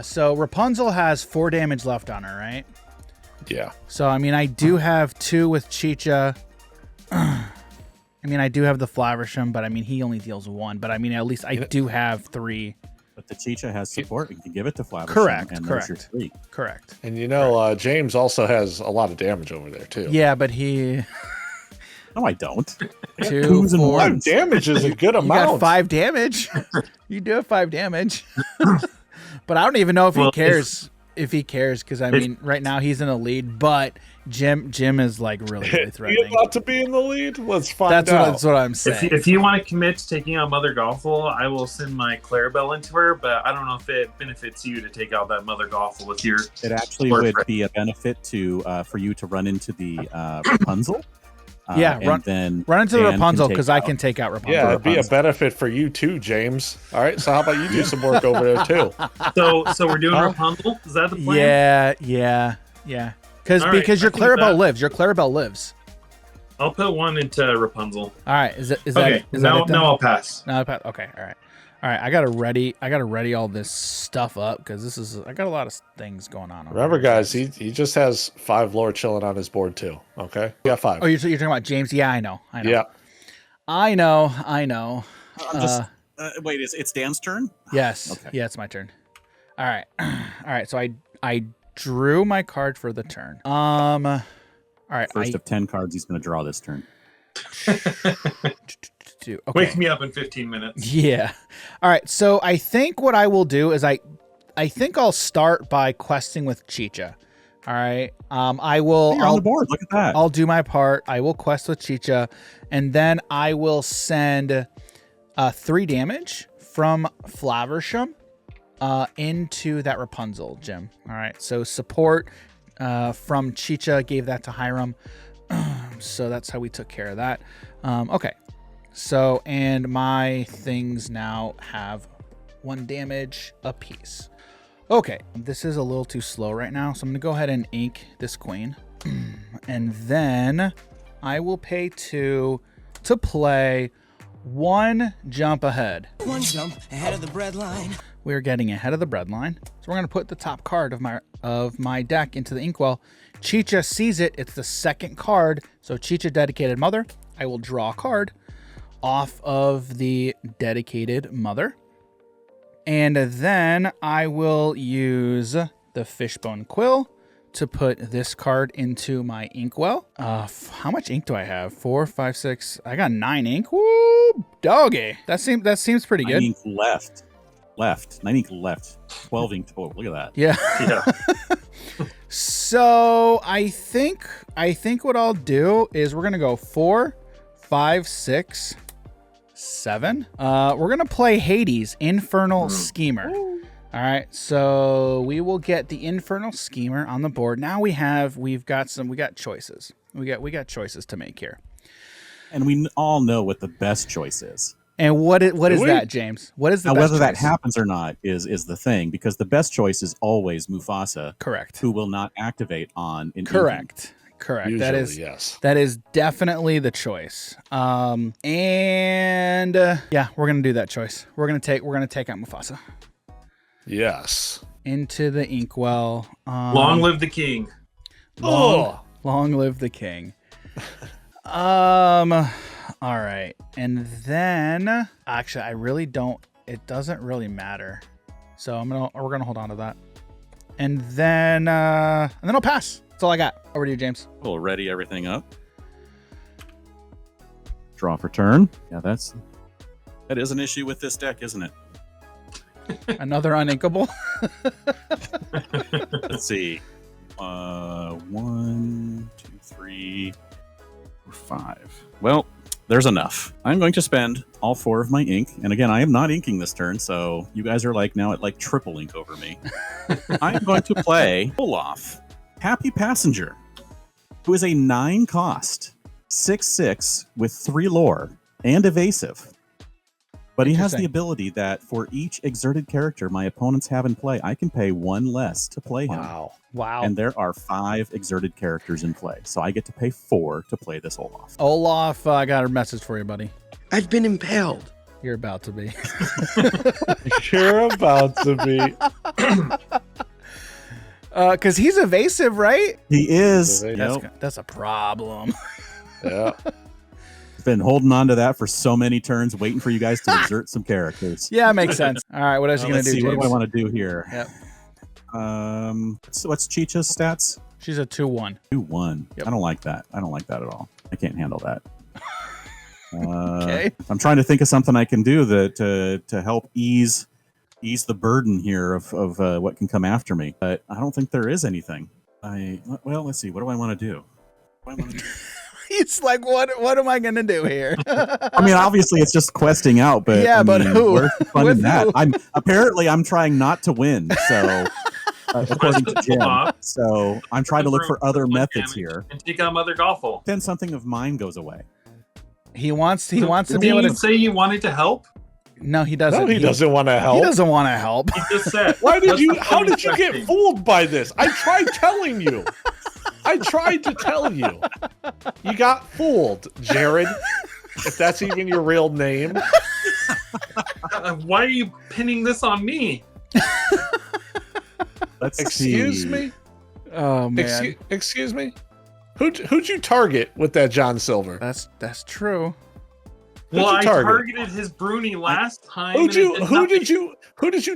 So Rapunzel has 4 damage left on her, right? Yeah. So I mean, I do have 2 with Chicha. I mean, I do have the Flaversham, but I mean, he only deals 1. But I mean, at least I do have 3. But the Chicha has support. You can give it to Flaversham. Correct, And correct. there's your 3. Correct. And you know, James also has a lot of damage over there, too. Yeah, but he No, I don't. 2, Twos and 4. 5 damage is a good You got amount. 5 damage. You do have 5 damage. But I don't even know if he cares. If he cares, because I mean, right now he's in the lead, but Jim is like really He threatening. about to be in the lead? Let's find out. That's what I'm saying. If you want to commit to taking out Mother Gothel, I will send my Clarabelle into her, but I don't know if it benefits you to take out that Mother Gothel with your... It actually Support would for- be a benefit to for you to run into the Rapunzel. Yeah, and then Run into the Dan can Rapunzel take because I out- can take out Rapunzel. Yeah, it'd be a Rapunzel. benefit for you too, James. All right, so how about you do some work over there too? So we're doing Rapunzel? Is that the plan? Yeah. All right, Because your I think that- Clarabelle lives. Your Clarabelle lives. I'll put 1 into Rapunzel. All right. Is that Okay, is now, that it then? now I'll pass. No, okay. All right. I gotta ready all this stuff up because I got a lot of things going on. over Remember, here. guys, he just has 5 lore chilling on his board too. Okay, yeah, 5. Oh, you're talking about James? Yeah, I know. Yeah, I know. I'm just wait. It's Dan's turn. Yes. Okay. Yeah, it's my turn. All right. All right. So I drew my card for the turn. All right. First of 10 cards he's going to draw this turn. Okay. Wake me up in 15 minutes. Yeah. All right. So I think what I will do is I think I'll start by questing with Chicha All right. I will. You're on the board. Look at that. I'll do my part. I will quest with Chicha, and then I will send 3 damage from Flaversham into that Rapunzel, Jim. All right. So support from Chicha gave that to Hiram. So that's how we took care of that. Okay. So, and my things now have 1 damage apiece. Okay, this is a little too slow right now, so I'm gonna go ahead and ink this queen. And then I will pay 2 to play 1 jump ahead. 1 jump ahead of the bread line. We're getting ahead of the bread line. So we're gonna put the top card of my deck into the inkwell. Chicha sees it, it's the 2nd card. So Chicha Dedicated Mother. I will draw a card off of the Dedicated Mother. And then I will use the Fishbone Quill to put this card into my inkwell. How much ink do I have? 4, 5, 6. I got 9 ink. Woo, doggy. That seems pretty good. 9 ink left. 9 ink left. 12 ink total. Look at that. Yeah. So I think what I'll do is we're gonna go 4, 5, 6, 7. We're gonna play Hades, Infernal Schemer. All right, so we will get the Infernal Schemer on the board. Now we got choices. We got choices to make here. And we all know what the best choice is. And what is that, James? What is the now, best whether that choice? happens or not is the thing, because the best choice is always Mufasa. Correct. Who will not activate on an Correct. Correct. Usually, yes. That is definitely the choice. Yeah, we're gonna do that choice. We're gonna take out Mufasa Yes. into the inkwell. Long live the king. Long live the king. All right, and then actually, I really don't. It doesn't really matter. So we're gonna hold on to that, and then I'll pass. That's all I got. Over to you, James. We'll ready everything up. Draw for turn. Yeah, that is an issue with this deck, isn't it? Another uninkable. Let's see. 1, 2, 3, 4, 5. Well, there's enough. I'm going to spend all 4 of my ink. And again, I am not inking this turn, so you guys are now at triple ink over me. I'm going to play Olaf, Happy Passenger, who is a 9 cost, 6/6 with 3 lore and evasive. But he has the ability that for each exerted character my opponents have in play, I can pay 1 less to play him. Wow. And there are 5 exerted characters in play. So I get to pay 4 to play this Olaf. Olaf, I got a message for you, buddy. I've been impaled. You're about to be. You're about to be. Because he's evasive, right? He is. That's a problem. Yeah. Been holding on to that for so many turns, waiting for you guys to exert some characters. Yeah, makes sense. All right, what else are you going to do, James? What do I want to do here? Yep. So what's Chicha's stats? She's a 2/1. 2/1. Yep. I don't like that. I don't like that at all. I can't handle that. Okay. I'm trying to think of something I can do that to help ease the burden here of what can come after me. But I don't think there is anything. Let's see. What do I want to do? He's like, what am I going to do here? I mean, obviously it's just questing out, but yeah, but who? Where's the fun in that? Who? I'm trying not to win. So according to Jim, so I'm trying to look for other methods here. And take out Mother Gothel. Then something of mine goes away. He wants to be able Did to you say you wanted to help? No, he doesn't. No, he doesn't want to help. He doesn't want to help. He just said. How did you get fooled by this? I tried telling you. I tried to tell you. You got fooled, Jared. If that's even your real name. Why are you pinning this on me? Excuse me? Oh man. Excuse me? Who'd you target with that John Silver? That's true. Well, I targeted his Bruni last time. Who did you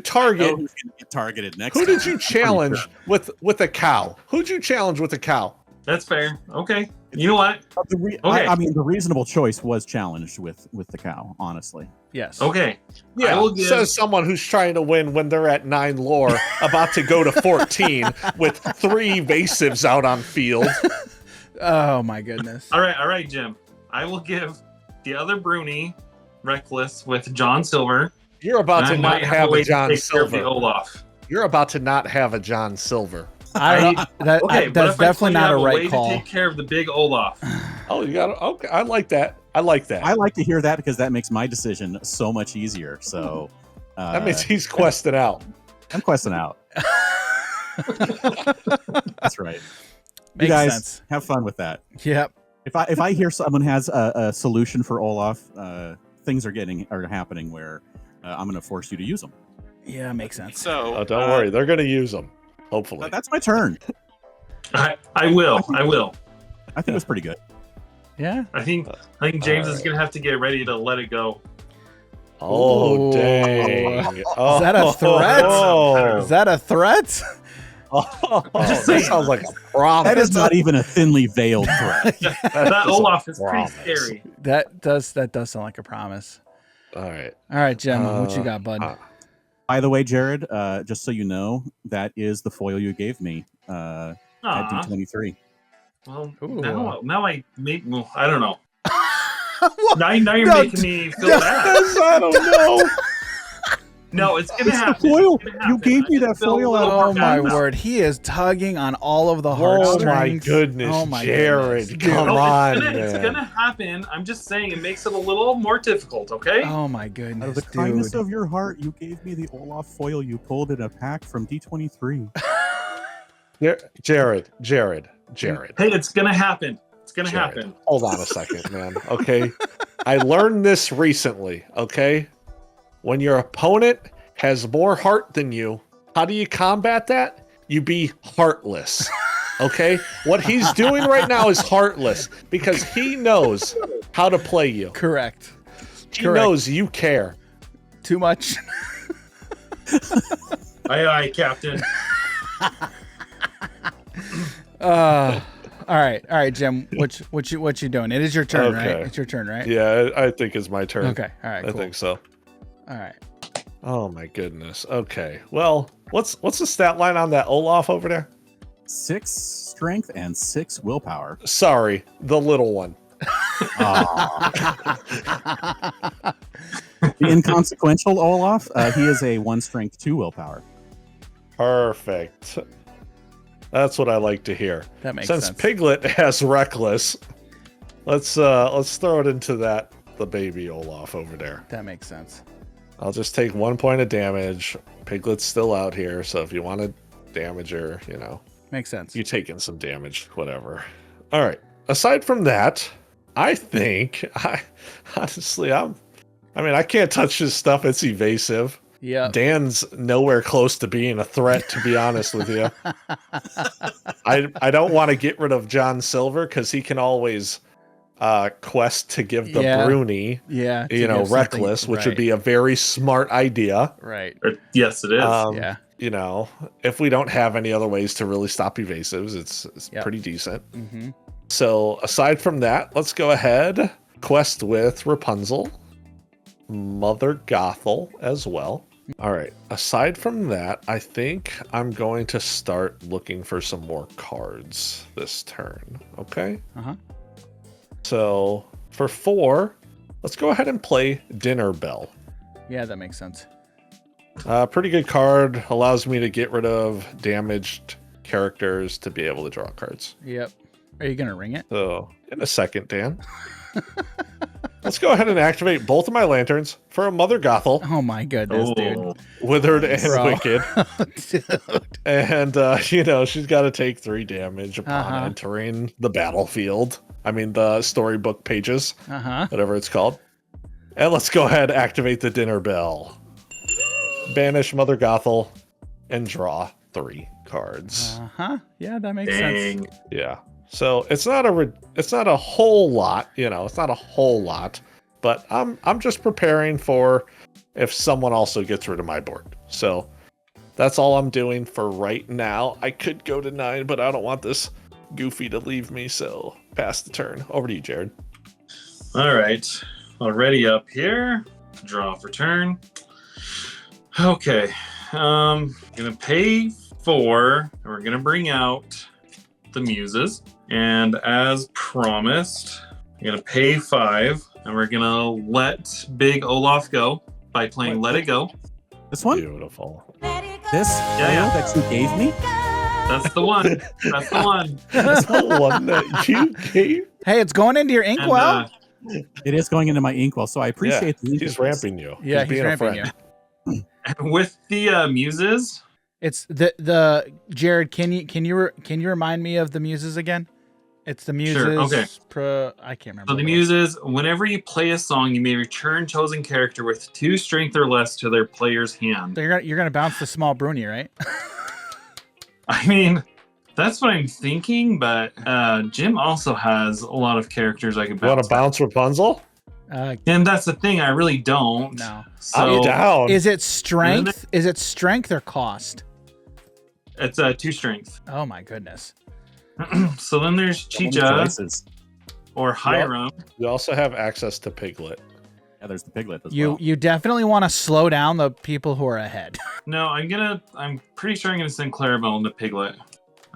target? Who's gonna get targeted next? Who time? did you challenge with a cow? Who'd you challenge with a cow? That's fair. Okay. You know what? Okay. I mean, the reasonable choice was challenged with the cow. Honestly. Yes. Okay. Yeah, I will give... says someone who's trying to win when they're at 9 lore, about to go to 14 with 3 evasives out on field. Oh my goodness. All right, Jim. I will give the other Bruni reckless with John Silver. You're about to not have a John The Silver. Olaf. You're about to not have a John Silver. Okay, That's definitely not a way right call. to take care of the big Olaf. Oh, you got to. Okay, I like that. I like to hear that because that makes my decision so much easier. So that means he's questing out. I'm questing out. That's right. Makes you guys sense. have fun with that. Yep. If I hear someone has a solution for Olaf, things are happening where I'm going to force you to use them. Yeah, makes sense. So don't worry, they're going to use them. Hopefully, that's my turn. I will. I think it was pretty good. Yeah. I think James is gonna have to get ready to let it go. Oh, dang! Oh, Is that a threat? Oh, Is that a threat? That sounds like a problem. That is not even a thinly veiled threat. That Olaf is pretty scary. That does sound like a promise. All right. All right, Jim, what you got, bud? By the way, Jared, just so you know, that is the foil you gave me at D23. Well, Ooh. now I don't know. now you're making me feel bad. I don't know. No, it's gonna happen. Foil. It's gonna You happen. gave I me just that feel a foil little out more Oh my bad now. word, he is tugging on all of the Oh heartstrings. my goodness, Oh my Jared! goodness. Come No, on, it's man. gonna happen. I'm just saying it makes it a little more difficult, okay? Oh my goodness, Out of the kindness dude. of your heart, you gave me the Olaf foil you pulled in a pack from D23. Jared. Hey, it's gonna happen. It's gonna Jared, happen. Hold on a second, man. Okay, I learned this recently. Okay, when your opponent has more heart than you, how do you combat that? You be heartless. Okay, what he's doing right now is heartless because he knows how to play you. Correct. He knows you care. Too much. Aye, Captain. All right, Jim. What you doing? It is your turn, right? It's your turn, right? Yeah, I think it's my turn. Okay. All right. I Cool. think so. All right. Oh my goodness. Okay. Well, what's the stat line on that Olaf over there? 6 strength and 6 willpower. Sorry, the little one. The inconsequential Olaf, he is a 1 strength, 2 willpower. Perfect. That's what I like to hear. That makes Since sense. Piglet has reckless, let's throw it into the baby Olaf over there. That makes sense. I'll just take 1 point of damage. Piglet's still out here, so if you want to damage her, Makes sense. you taking some damage, whatever. All right. Aside from that, I think I can't touch this stuff. It's evasive. Yeah. Dan's nowhere close to being a threat, to be honest with you. I don't want to get rid of John Silver because he can always quest to give the Bruni, Yeah. reckless, which would be a very smart idea. Right. Yes, it is. Yeah. If we don't have any other ways to really stop evasives, it's pretty decent. Mm-hmm. So aside from that, let's go ahead. Quest with Rapunzel, Mother Gothel as well. All right. Aside from that, I think I'm going to start looking for some more cards this turn. Okay. Uh-huh. So for 4, let's go ahead and play Dinner Bell. Yeah, that makes sense. Pretty good card. Allows me to get rid of damaged characters to be able to draw cards. Yep. Are you gonna ring it? So in a second, Dan. Let's go ahead and activate both of my lanterns for a Mother Gothel, Oh my goodness, dude. Withered and Bro. Wicked. Dude. And, she's got to take 3 damage upon entering the battlefield. I mean, the storybook pages, whatever it's called. And let's go ahead and activate the Dinner Bell. Banish Mother Gothel and draw 3 cards. Yeah, that makes sense. Yeah. So it's not a whole lot, it's not a whole lot, but I'm just preparing for if someone also gets rid of my board. So that's all I'm doing for right now. I could go to 9, but I don't want this Goofy to leave me, so pass the turn. Over to you, Jared. All right. Already up here. Draw for turn. Okay. Gonna pay 4, and we're gonna bring out the muses. And as promised, I'm gonna pay 5, and we're gonna let Big Olaf go by playing Let It Go. This one? Beautiful. This Yeah. that you gave me? That's the one. That's the one. That's the one that you gave. Hey, it's going into your And, inkwell. It is going into my inkwell, so I appreciate the He's ramping you. Yeah, he's being a ramping friend. you. with the muses, It's the Jared. Can you remind me of the muses again? It's the muses. Sure, okay. I can't remember. so the what it was. muses, whenever you play a song, you may return chosen character with 2 strength or less to their player's hand. So you're gonna bounce the small Bruni, right? I mean, that's what I'm thinking, but Jim also has a lot of characters I could You want bounce. to bounce Rapunzel? And that's the thing, I really don't. No. So I'm down. Is it strength? Is it strength or cost? it's 2 strength. Oh my goodness. So then there's So many Chicha choices. or Hiram. You also have access to Piglet. Yeah, there's the piglet as You well. you definitely want to slow down the people who are ahead. No, I'm pretty sure I'm gonna send Clarabelle into Piglet.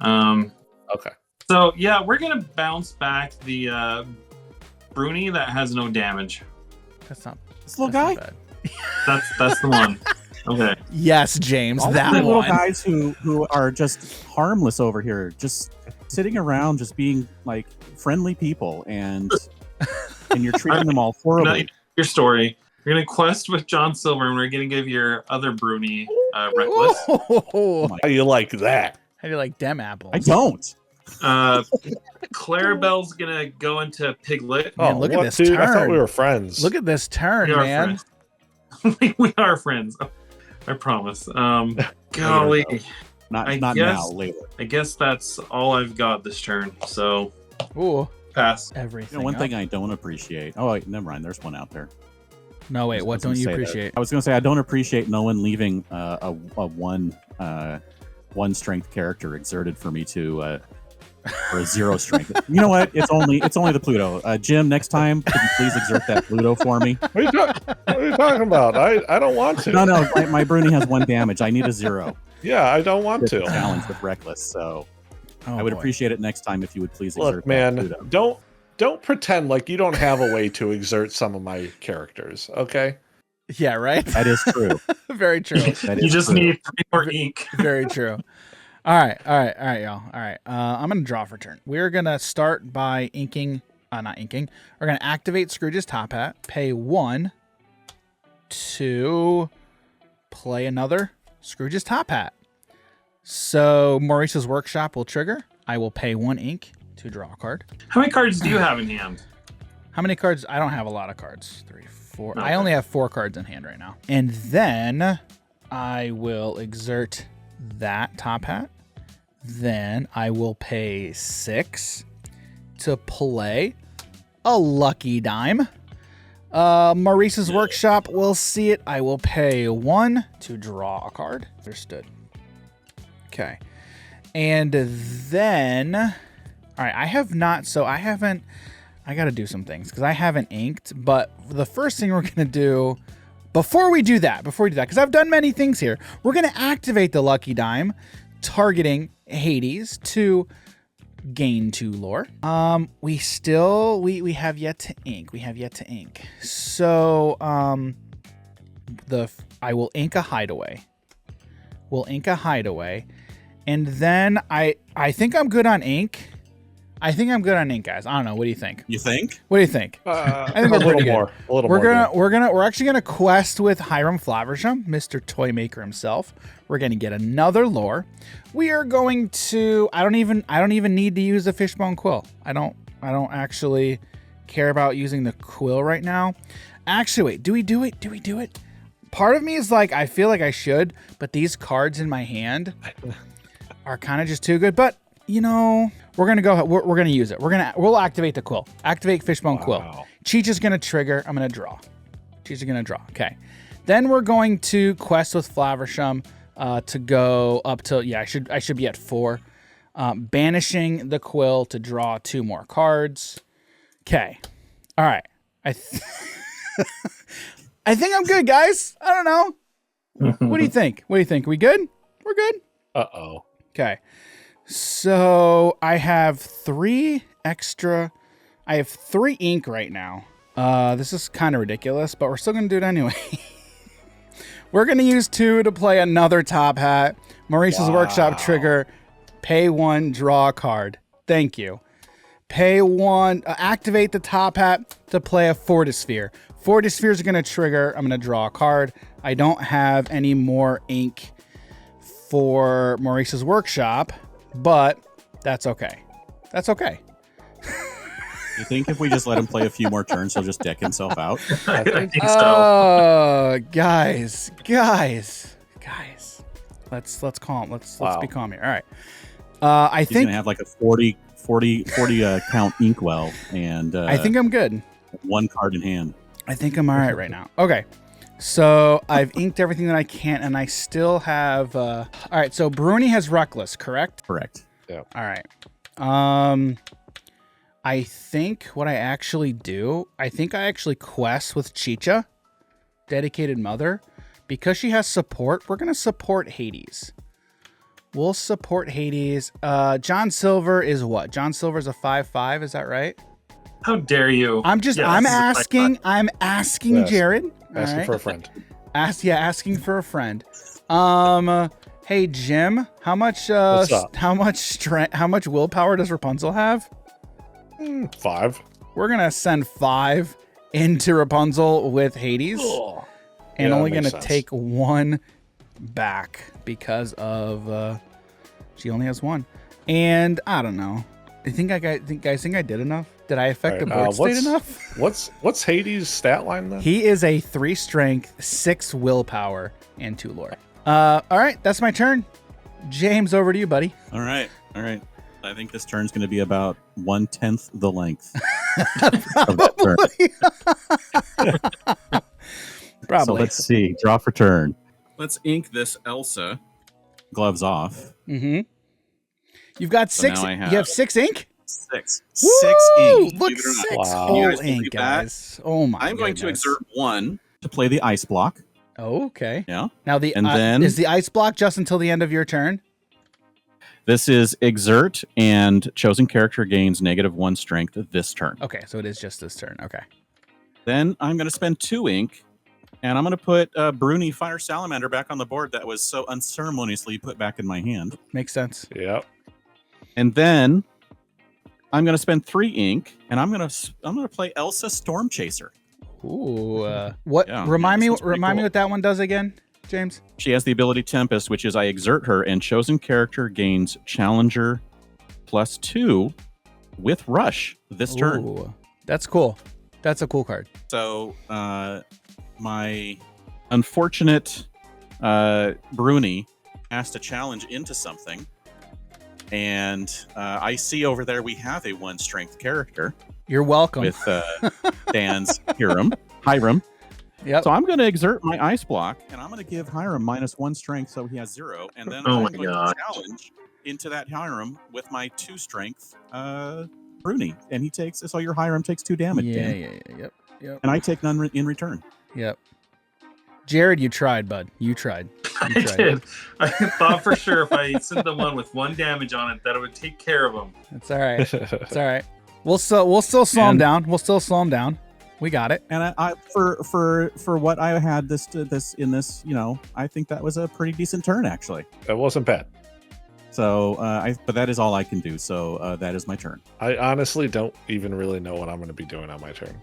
Okay. So yeah, we're gonna bounce back the Bruni that has no damage. That's not. This little that's guy? not bad. That's the one. Okay. Yes, James, All that the one. little guys who are just harmless over here, just sitting around, just being like friendly people, and you're treating them all Now, horribly. your story. You're gonna quest with John Silver, and we're gonna give your other Bruni Reckless. Oh, How you like that? how do you like dem apples? I don't. Clarabelle's gonna go into Piglet. Man, look at what, this dude? I thought turn. we were friends. Look at this turn, We are man. friends. We are friends. I promise. Golly, Not I not guess- now. Later. I guess that's all I've got this turn. So Ooh, pass. everything. You know, one up. thing I don't appreciate. Oh, wait, never mind. There's one out there. No, wait. I What was gonna don't you say that. appreciate? I was going to say I don't appreciate no one leaving a one strength character exerted for me to for a 0 strength. You know what? It's only the Pluto. Jim, next time, could you please exert that Pluto for me? What are you talking about? I don't want to. No, my Bruni has 1 damage. I need a 0. Yeah, I don't want With the to. challenge with Reckless, so Oh, I would boy. appreciate it next time if you would please Look, exert man, that Pluto. don't pretend like you don't have a way to exert some of my characters. Okay. Yeah, right. That is true. Very true. That You is just true. need 3 more ink. Very true. All right, y'all. All right. I'm gonna draw for turn. We're gonna start by inking. Not inking. We're gonna activate Scrooge's top hat. Pay 1 to play another Scrooge's top hat. So Maurice's workshop will trigger. I will pay 1 ink to draw a card. How many cards do you have in hand? How many cards? I don't have a lot of cards. 3, 4. I Okay. only have 4 cards in hand right now. And then I will exert that top hat. Then I will pay 6 to play a lucky dime. Maurice's workshop will see it. I will pay 1 to draw a card. Understood. Okay. And then, all right, I got to do some things because I haven't inked. But the first thing we're going to do before we do that, because I've done many things here, we're going to activate the lucky dime, targeting Hades to gain 2 lore. We have yet to ink. So, I will ink a hideaway. We'll ink a hideaway. And then I think I'm good on ink. Guys. I don't know. What do you think? You think? What do you think? I think we're pretty good. A little more. We're actually gonna quest with Hiram Flaversham, Mr. Toymaker himself. We're gonna get another lore. We are going to. I don't even need to use the fishbone quill. I don't actually care about using the quill right now. Actually, wait. Do we do it? Part of me is like, I feel like I should, but these cards in my hand are kind of just too good. But you know, we're gonna go. We're gonna use it. We'll activate the quill. Activate fishbone quill. Cheech is gonna trigger. I'm gonna draw. Okay. Then we're going to quest with Flaversham to go up to. Yeah, I should be at 4. Banishing the quill to draw 2 more cards. Okay. All right. I think I'm good, guys. I don't know. What do you think? What do you think? We good? We're good? Uh-oh. Okay. So I have 3 extra. I have 3 ink right now. This is kind of ridiculous, but we're still going to do it anyway. We're going to use 2 to play another top hat. Maurice's Workshop trigger. Pay 1, draw a card. Thank you. Pay 1, activate the top hat to play a Fortisphere. Fortispheres are going to trigger. I'm going to draw a card. I don't have any more ink for Maurice's Workshop, but that's okay. That's okay. You think if we just let him play a few more turns, he'll just deck himself out? I think so. Oh, guys. Let's calm. Let's be calm here. All right. I He's think gonna have like a 40 count inkwell, and I think I'm good. 1 card in hand. I think I'm all right now. Okay. So I've inked everything that I can, and I still have. All right. So Bruni has Reckless, correct? Correct. Yeah. All right. I think what I actually do, I actually quest with Chicha, Dedicated Mother, because she has support. We're gonna support Hades. We'll support Hades. John Silver is what? John Silver's a 5/5. Is that right? How dare you? I'm asking. I'm asking Yes. Jared. Asking All for right. a friend. Asking for a friend. Hey Jim, how much What's up? how much willpower does Rapunzel have? 5. We're gonna send 5 into Rapunzel with Hades, and Yeah, only that gonna makes sense. take 1 back because of she only has 1. And I don't know. I think guys think I did enough. Did I affect the board state enough? What's Hades' stat line then? He is a 3 strength, 6 willpower, and 2 lore. All right, that's my turn. James, over to you, buddy. All right. I think this turn's going to be about 1/10 the length of that turn. Probably. So let's see. Draw for turn. Let's ink this Elsa. Gloves off. Mm-hmm. You've got So 6. now I You have 6 ink? 6. Woo! 6 ink. Look, believe it or not. 6 Wow. Can you whole guys believe ink, that? guys. Oh my! I'm going to goodness. exert 1 to play the ice block. Oh, okay. Yeah. Now And then- is the ice block just until the end of your turn? This is exert, and chosen character gains -1 strength this turn. Okay, so it is just this turn. Okay. Then I'm going to spend 2 ink, and I'm going to put Bruni Fire Salamander back on the board that was so unceremoniously put back in my hand. Makes sense. Yep. And then I'm going to spend 3 ink, and I'm going to play Elsa Storm Chaser. Ooh. What? Yeah, remind me this is pretty me cool. what that one does again, James. She has the ability Tempest, which is I exert her, and chosen character gains Challenger +2 with Rush this turn. Ooh, that's cool. That's a cool card. So my unfortunate Bruni has to challenge into something. And I see over there we have a 1 strength character You're welcome. with Dan's Hiram. Yep. So I'm going to exert my ice block, and I'm going to give Hiram -1 strength, so he has 0. And then Oh I'm my going God. to challenge into that Hiram with my 2 strength Bruni, and he takes. So your Hiram takes 2 damage. Dan. Yeah. Yep. And I take none in return. Yep. Jared, you tried, bud. You tried. I did. I thought for sure if I sent the one with 1 damage on it, that it would take care of him. It's all right. It's all right. We'll still slow him down. We'll still slow him down. We got it. And I for what I had this I think that was a pretty decent turn actually. That wasn't bad. So but that is all I can do. So that is my turn. I honestly don't even really know what I'm going to be doing on my turn.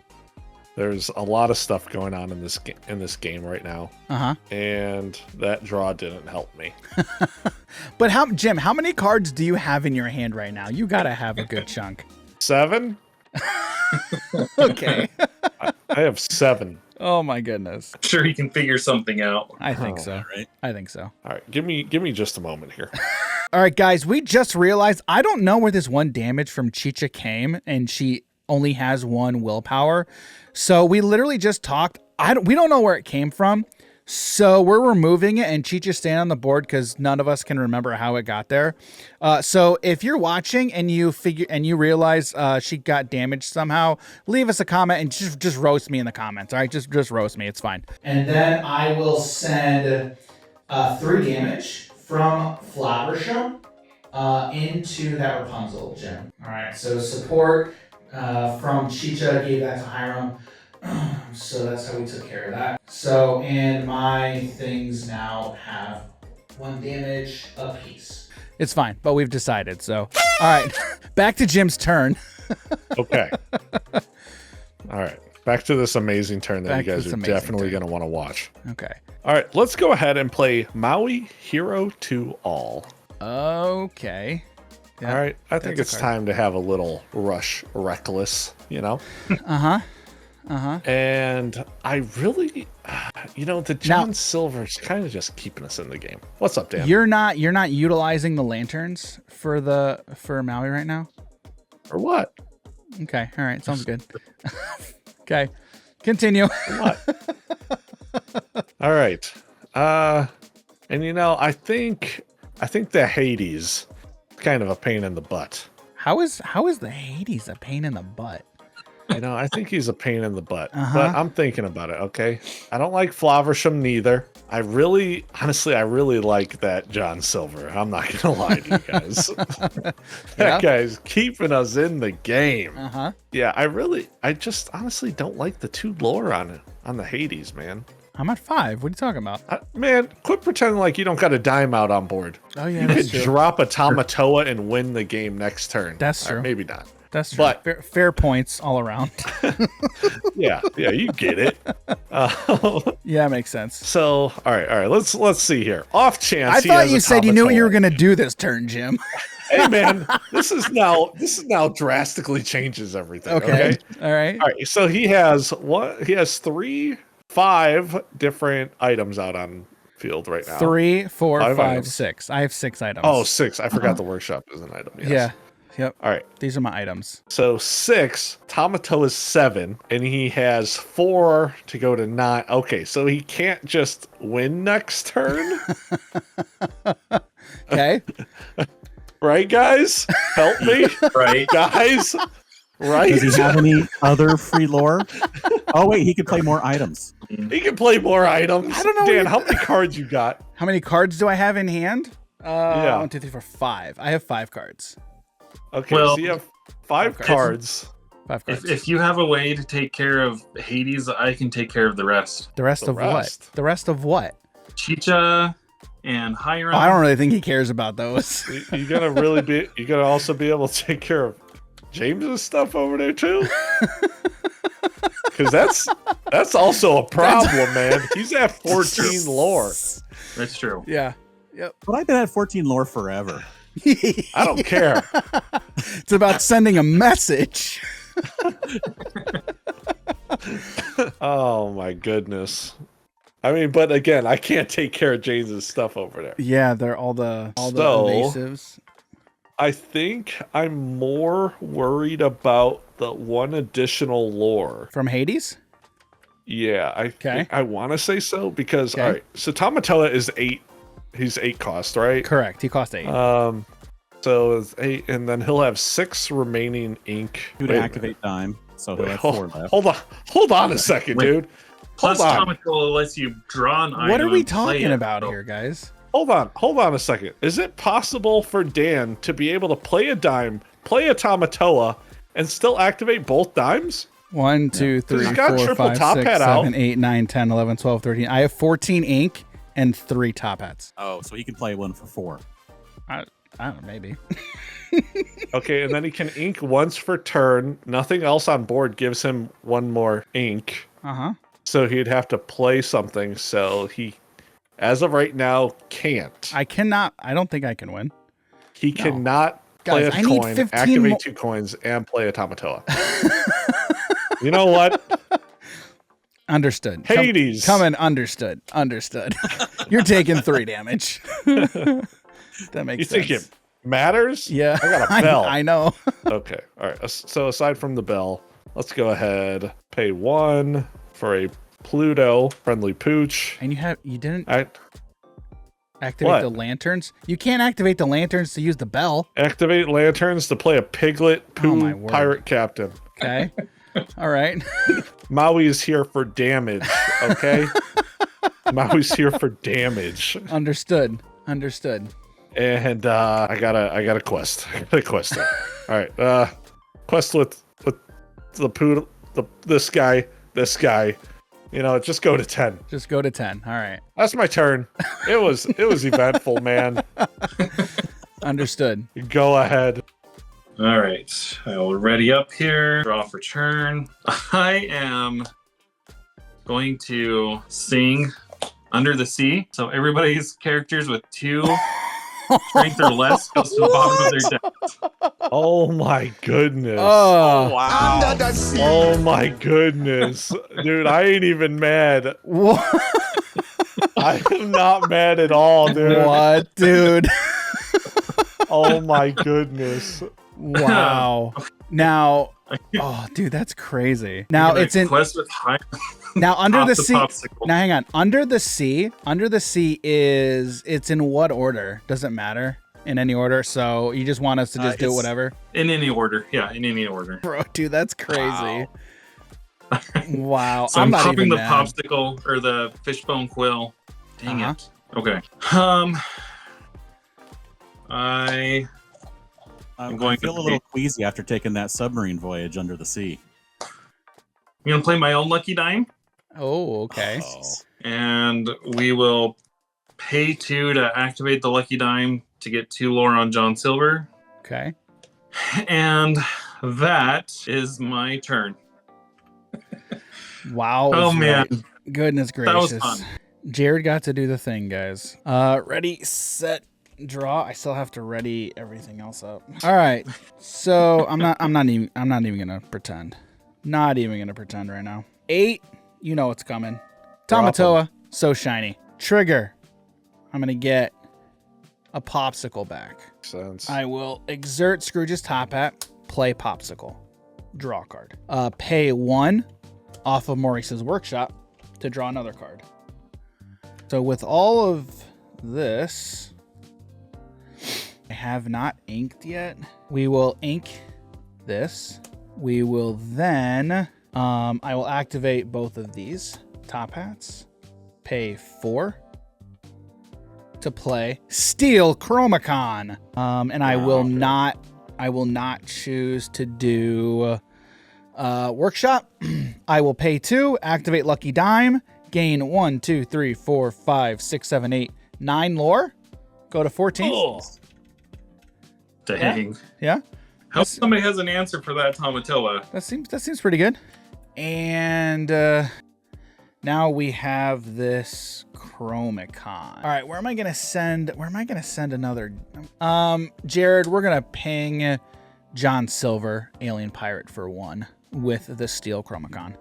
There's a lot of stuff going on in this game right now, and that draw didn't help me. But Jim, how many cards do you have in your hand right now? You gotta have a good chunk. 7? Okay. I have 7. Oh my goodness. I'm sure he can figure something out. I think so. All right. I think so. All right, give me just a moment here. All right, guys, we just realized I don't know where this 1 damage from Chicha came, and she only has 1 willpower. So we literally just talked. We don't know where it came from. So we're removing it, and Cheech is staying on the board because none of us can remember how it got there. So if you're watching and you realize she got damaged somehow, leave us a comment and just roast me in the comments. All right, just roast me. It's fine. And then I will send 3 damage from Flowersham into that Rapunzel gem. All right, so support from Chicha gave that to Hiram. So that's how we took care of that. So, and my things now have 1 damage apiece. It's fine, but we've decided. So, all right, back to Jim's turn. Okay. All right. Back to this amazing turn that you guys are definitely going to want to watch. Okay. All right. Let's go ahead and play Maui Hero to All. Okay. All right. I think it's time to have a little Rush Reckless, you know? And I really, the John Silver's kind of just keeping us in the game. What's up, Dan? You're not utilizing the lanterns for Maui right now? Or what? Okay. All right. Sounds good. Okay. Continue. What? All right. And I think the Hades is kind of a pain in the butt. How is the Hades a pain in the butt? I think he's a pain in the butt, but I'm thinking about it. Okay. I don't like Flaversham neither. Honestly, I really like that John Silver. I'm not going to lie to you guys. That guy's keeping us in the game. Yeah. I just honestly don't like the 2 lore on the Hades, man. I'm at 5. What are you talking about? Man, quit pretending like you don't got a dime out on board. Oh yeah, you could drop a Tamatoa and win the game next turn. That's true. Maybe not. That's true. But fair points all around. yeah, you get it. Yeah, it makes sense. So, all right. Let's see here. Off chance, I thought you said you knew what you were gonna do this turn, Jim. Hey man, this is now drastically changes everything. Okay. All right. So he has 5 different items out on field right now. 3, 4, 5, items. 6. I have 6 items. Oh, 6. I forgot the workshop is an item. Yes. Yeah. Yep. All right. These are my items. So 6, Tamato is 7, and he has 4 to go to 9. Okay, so he can't just win next turn. Okay. Right, guys? Help me. Right. Guys? Right? Does he have any other free lore? Oh, wait, he could play more items. He can play more items. I don't know. Dan, how many cards you got? How many cards do I have in hand? Yeah. 1, 2, 3, 4, 5. I have 5 cards. Okay, Well, so you have 5 cards. 5 cards. If you have a way to take care of Hades, I can take care of the rest. The rest of what? The rest of what? Chicha and Hiram. Oh, I don't really think he cares about those. You gotta also be able to take care of James's stuff over there too. Because that's also a problem, man. He's at 14 lore. That's true. Yeah. Yep. But I've been at 14 lore forever. I don't care. It's about sending a message. Oh my goodness. I mean, but again, I can't take care of James's stuff over there. Yeah, they're all the evasives. I think I'm more worried about the 1 additional lore From Hades? Yeah, I want to say so because Okay. all right. So Tamatoa is 8. He's 8 cost, right? Correct. He cost 8. So it's 8, and then he'll have 6 remaining ink. He would activate dime, so he'll have 4 left. Hold on a second, dude. Plus, Hold on. Tamatoa lets you draw an item. What are we and play talking it, about so- here, guys? Hold on a second. Is it possible for Dan to be able to play a dime, play a Tamatoa, and still activate both dimes? 1, 2, 3, He's got 4, triple 5, top 6, hat out. 7, 8, 9, 10, 11, 12, 13. I have 14 ink and 3 top hats. Oh, so he can play one for 4. I don't know, maybe. Okay, and then he can ink once per turn. Nothing else on board gives him 1 more ink. Uh-huh. So he'd have to play something. So he, as of right now, can't. I don't think I can win. He cannot play Guys, a I need coin, 15 activate mo- 2 coins, and play a Tamatoa. You know what? Understood. Hades. Coming, understood. You're taking 3 damage. That makes You sense. think it matters? Yeah. I got a bell. I know. Okay. All right. So aside from the bell, let's go ahead, pay 1 for a Pluto, Friendly Pooch. And you didn't I activate What? the lanterns? You can't activate the lanterns to use the bell. activate lanterns to play a Piglet Oh, my Pooh word. pirate captain. Okay. All right. Maui is here for damage, okay? Maui's here for damage. Understood. And I got a quest. I got a quest. All right. Quest with the Pooh, this guy. You know, just go to 10. Just go to 10. All right. That's my turn. It was eventful, man. Understood. Go ahead. All right, I'll ready up here. Draw for turn. I am going to sing Under the Sea. So everybody's characters with 2 strength or less goes to the bottom of their deck. Oh my goodness. Oh, wow. Oh my goodness. Dude, I ain't even mad. what? I am not mad at all, dude. What, dude? Oh my goodness. Wow. Now, oh, dude, that's crazy. Now it's in quest with high. now under Off the the sea. popsicle. Now hang on. Under the sea. Under the sea is it's in what order? Doesn't matter in any order. So you just want us to just do It's- whatever, In any order, yeah, in any order. bro. Dude, that's crazy. Wow. So I'm I'm not popping even the mad. popsicle or the fishbone quill. Dang Uh-huh. it. Okay. I'm I'm going I feel to a little queasy after taking that submarine voyage under the sea. gonna play my own lucky dime, Oh, okay. and we will pay 2 to activate the lucky dime to get 2 lore on John Silver, Okay. and that is my turn. Wow. Oh is man, right. Goodness that was gracious. fun. Jared got to do the thing, guys. Ready, set, draw. I still have to ready everything else up. All right. So I'm not even gonna pretend. Not even gonna pretend right now. 8, you know what's coming. Drop 'em. Tamatoa, so shiny. Trigger. I'm gonna get a popsicle back. Makes sense. I will exert Scrooge's top hat, play popsicle, draw a card. Pay 1 off of Maurice's workshop to draw another card. So with all of this, I have not inked yet. We will ink this. We will then, I will activate both of these top hats, pay 4 to play Steel Chromacon. And I will not choose to do workshop. I will pay 2, activate Lucky Dime, gain 1, 2, 3, 4, 5, 6, 7, 8, 9 lore. Go to 14. Oh. Dang. Yeah, Hope somebody has an answer for that Tamatoa. that seems pretty good. And now we have this Chromacon. All right, where am I gonna send another? Jared, we're gonna ping John Silver, Alien Pirate, for 1 with the Steel Chromacon.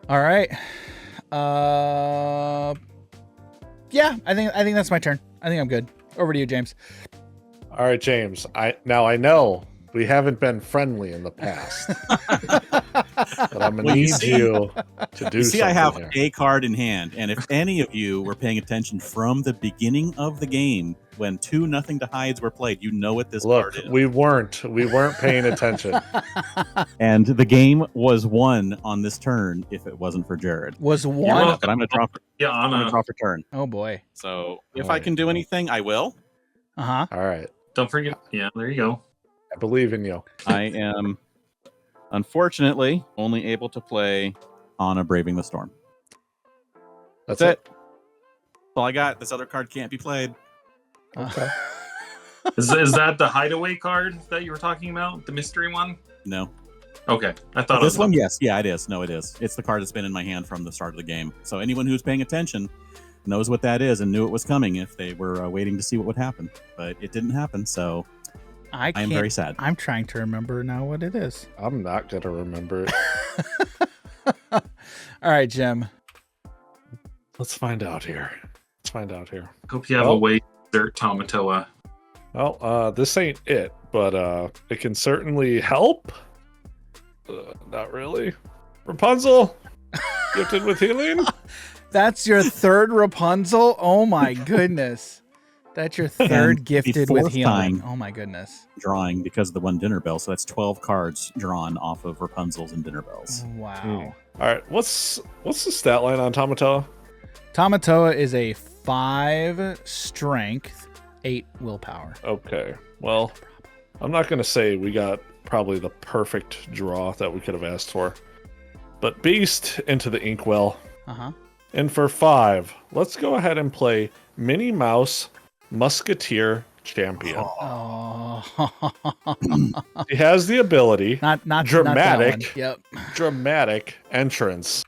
All right. Yeah, I think that's my turn. I think I'm good. Over to you, James. All right, James. I know we haven't been friendly in the past, but I'm gonna Well, you need see- you to do You see, something I have here. a card in hand, and if any of you were paying attention from the beginning of the game, when 2-0 to hides were played, you know what this Look, card is. we weren't paying attention. And the game was won on this turn if it wasn't for Jared. Was You're 1? welcome. But I'm going to draw. Yeah, I'm going to Anna. draw for turn. Oh boy. So if All I right. can do anything, I will. Uh-huh. All right, Don't forget. Yeah, there you go. I believe in you. I am, unfortunately, only able to play Anna Braving the Storm. That's That's it. it. That's all I got. This other card can't be played. Okay. Is that the hideaway card that you were talking about? The mystery one? No. Okay. I thought This it was one, yes. Yeah, it is. No, it is. It's the card that's been in my hand from the start of the game. So anyone who's paying attention knows what that is and knew it was coming if they were waiting to see what would happen. But it didn't happen, so I I am can't. very sad. I'm trying to remember now what it is. I'm not gonna remember it. All right, Jim. Let's find out here. Hope you have Oh. a way to insert Tamatoa. Well, this ain't it, but it can certainly help. Not really. Rapunzel. Gifted with healing? That's your third Rapunzel? Oh my goodness. That's your third And the gifted with fourth healing. time. Oh my goodness. Drawing because of the one dinner bell, so that's 12 cards drawn off of Rapunzel's and dinner bells. Wow. All right, what's the stat line on Tamatoa? Tamatoa is a 5 strength, 8 willpower. Okay, well, I'm not going to say we got probably the perfect draw that we could have asked for, but Beast into the Inkwell. Uh-huh. And for 5, let's go ahead and play Minnie Mouse Musketeer Champion. Oh. He has the ability, not dramatic, Not that one. Yep. dramatic entrance.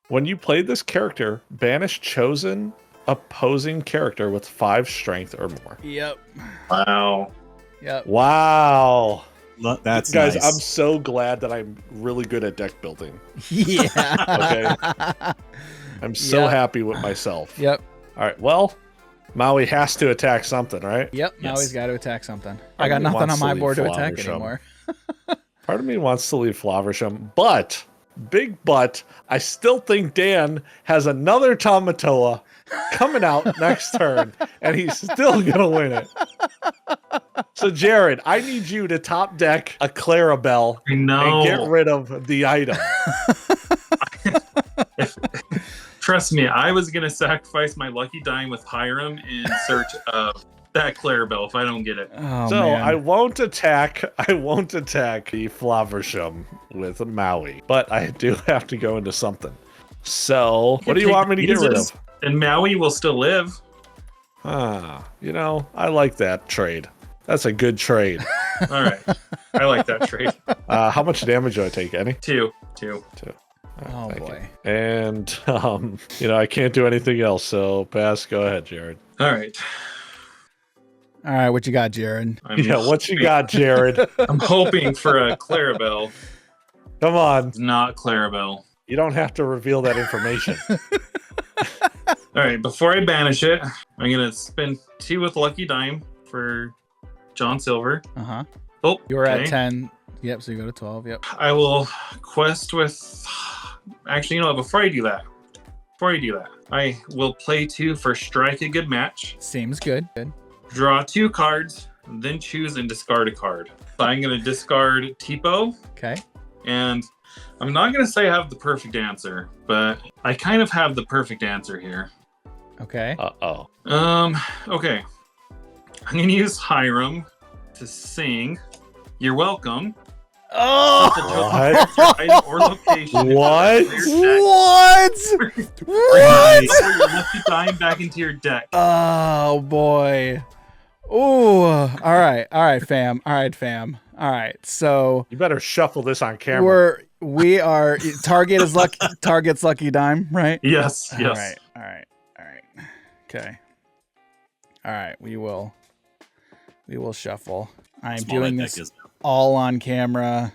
When you play this character, banish chosen opposing character with 5 strength or more. Yep. Wow. Yep. Wow. That's Guys, nice. I'm so glad that I'm really good at deck building. Yeah. Okay. I'm so Yep. happy with myself. Yep. All right, well, Maui has to attack something, right? Yep. Now Yes. he's got to attack something. Part I got of me nothing wants on to my leave board to attack Flaversham. anymore. Part of me wants to leave Flaversham, but, big but, I still think Dan has another Tamatoa coming out next turn, and he's still going to win it. So, Jared, I need you to top deck a Clarabelle I know. and get rid of the item. Trust me, I was gonna sacrifice my lucky dime with Hiram in search of that Clarabelle if I don't get it. Oh, So man. I won't attack the Flaversham with Maui, but I do have to go into something. So what do you want me to get rid of? And Maui will still live. You know, I like that trade. That's a good trade. All right, I like that trade. How much damage do I take, Annie? Two. Oh, Thank boy. you. And you know, I can't do anything else, so pass. Go ahead, Jared. All right. All right. What you got, Jared? Yeah, what you got, Jared? I'm hoping for a Clarabelle. Come on. It's not Clarabelle. You don't have to reveal that information. All right, before I banish it, I'm gonna spend 2 with lucky dime for John Silver. Uh-huh. Oh, You were at okay. 10. Yep. So you go to 12. Yep. I will quest with. Actually, you know what? Before I do that, I will play 2 for strike a good match. Seems good. Good. Draw 2 cards, then choose and discard a card. So I'm going to discard Tipo, Okay. and I'm not going to say I have the perfect answer, but I kind of have the perfect answer here. Okay. Uh-oh. Okay. I'm going to use Hiram to sing You're Welcome. Oh! What? Item or location. What? What? What? What? Your lucky dime back into your deck. Oh boy. Ooh. All right, fam. All right. So You better shuffle this on camera. we are target's lucky dime, right? Yes. All right. Okay. All right, we will shuffle. I'm Small doing that this deck is. all on camera.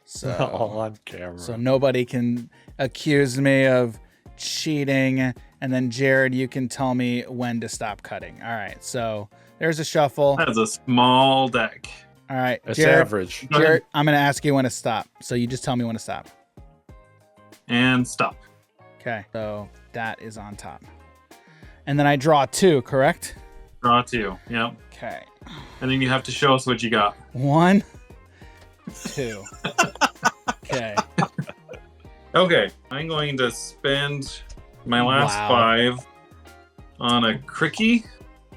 So All on camera. so nobody can accuse me of cheating. And then Jared, you can tell me when to stop cutting. All right. So there's a shuffle. That is a small deck. All right. It's Jared, average. Go ahead. Jared, I'm going to ask you when to stop. So you just tell me when to stop. And stop. Okay. So that is on top. And then I draw 2, correct? Draw 2. Yep. Okay. And then you have to show us what you got. 1, 2. Okay. Okay. I'm going to spend my last Wow. 5 on a Cricky.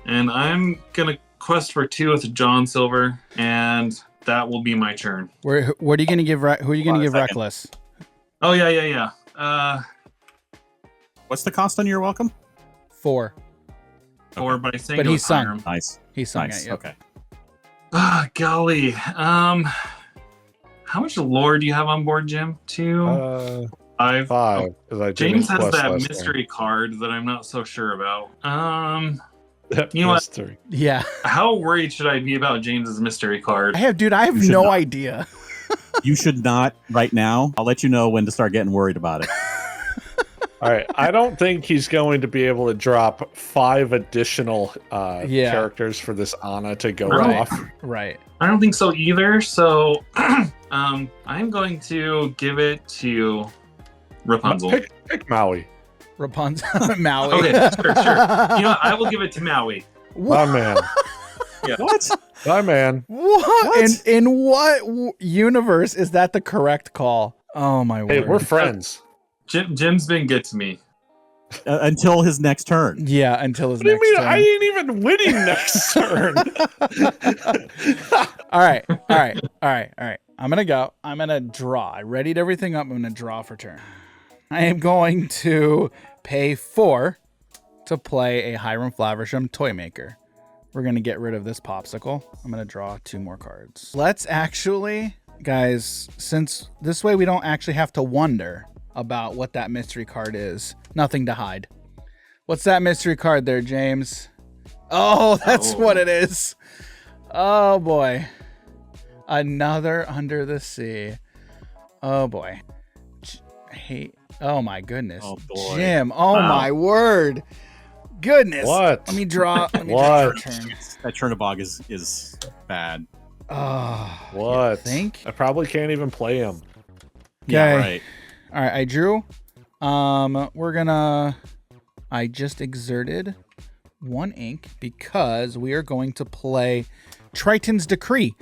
And I'm going to quest for 2 with John Silver. And that will be my turn. What are you going to give? Who are you going to give Second. Reckless? Oh, yeah. What's the cost on your welcome? 4. Or by saying But it he with sung. Hiram. Nice. He sung Nice. it. Yep. Okay. Ah, golly. How much lore do you have on board, Jim? 2, 5. 5. Because I James didn't has quest that last mystery card that I'm not so sure about. time. You know what? Mystery. Yeah. How worried should I be about James's mystery card? I have You should no not. idea. You should not right now. I'll let you know when to start getting worried about it. All right. I don't think he's going to be able to drop 5 additional Yeah. characters for this Anna to go Right. off. Right. I don't think so either. So I'm going to give it to Rapunzel. Pick Maui. Rapunzel. Maui. Okay, sure. You know what? I will give it to Maui. My man. Yeah. What? My man. What? In what universe is that the correct call? Oh my Hey, word. we're friends. Jim's been good to me. Until his next turn. Yeah, until his What do you next mean? turn. I ain't even winning next turn. All right. I'm going to go. I'm going to draw. I readied everything up. I'm going to draw for turn. I am going to pay 4 to play a Hiram Flaversham Toy Maker. We're going to get rid of this popsicle. I'm going to draw 2 more cards. Let's actually, guys, since this way we don't actually have to wonder about what that mystery card is. Nothing to hide. What's that mystery card there, James? Oh, that's what it is. Oh, boy. Another Under the Sea. Oh, boy. Hey. Oh, my goodness. Oh, boy. Jim. Oh, my word. Goodness. What? Let me draw. What? Turn. That Chernobog is bad. Oh, What? you think? I probably can't even play him. Yeah, Okay. right. All right, I drew. I just exerted 1 ink because we are going to play Triton's Decree.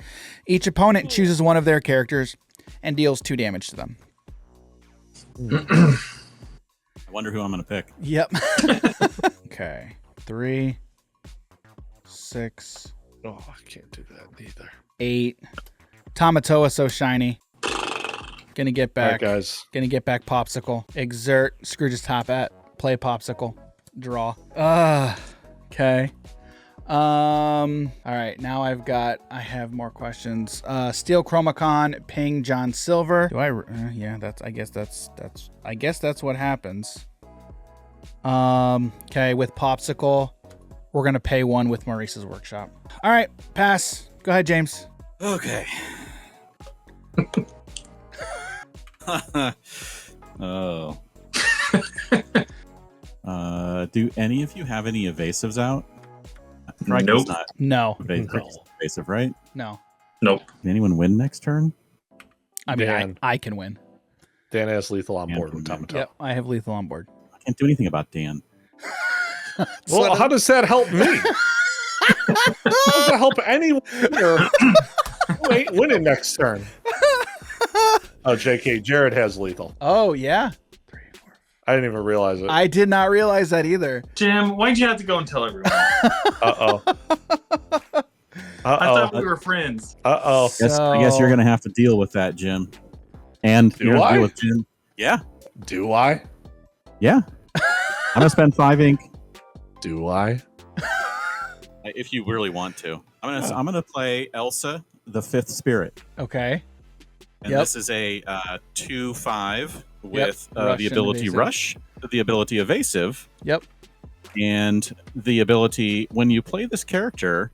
Each opponent chooses one of their characters and deals 2 damage to them. I wonder who I'm going to pick. Yep. Okay. 3, 6, Oh, I can't do that either. 8. Tamatoa so shiny. Gonna get All right, back. guys. Gonna get back Popsicle. Exert. Scrooge's top at. Play Popsicle. Draw. Okay. All right. Now I have more questions. Steel Chromacon. Ping John Silver. Yeah. I guess that's what happens. Okay. With Popsicle, we're gonna pay 1 with Maurice's Workshop. All right. Pass. Go ahead, James. Okay. Oh. Do any of you have any evasives out? Frank Nope. is not No. evasive, right? No. Nope. Can anyone win next turn? I mean, Dan. I can win. Dan has lethal on Dan board can with win. Tamatoa. Yep. I have lethal on board. I can't do anything about Dan. Well, how does that help me? How does that help anyone who ain't winning next turn? Oh, JK, Jared has lethal. Oh, yeah. I didn't even realize it. I did not realize that either. Jim, why'd you have to go and tell everyone? Uh-oh. I thought Uh-oh. we were friends. Uh-oh. I guess you're going to have to deal with that, Jim. And Do you're going I? to deal with Jim. Yeah. Do I? Yeah. I'm going to spend 5 ink. Do I? If you really want to. I'm going to play Elsa, the 5th Spirit. Okay. And Yep. this is a 2/5 with Rush the and ability evasive. Rush, the ability Evasive, Yep. and the ability, when you play this character,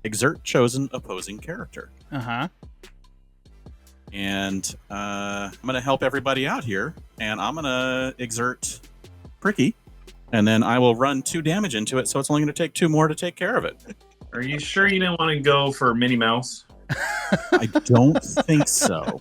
exert chosen opposing character. Uh-huh. And I'm going to help everybody out here, and I'm going to exert Pricky, and then I will run 2 damage into it, so it's only going to take 2 more to take care of it. Are you sure you didn't want to go for Minnie Mouse? I don't think so.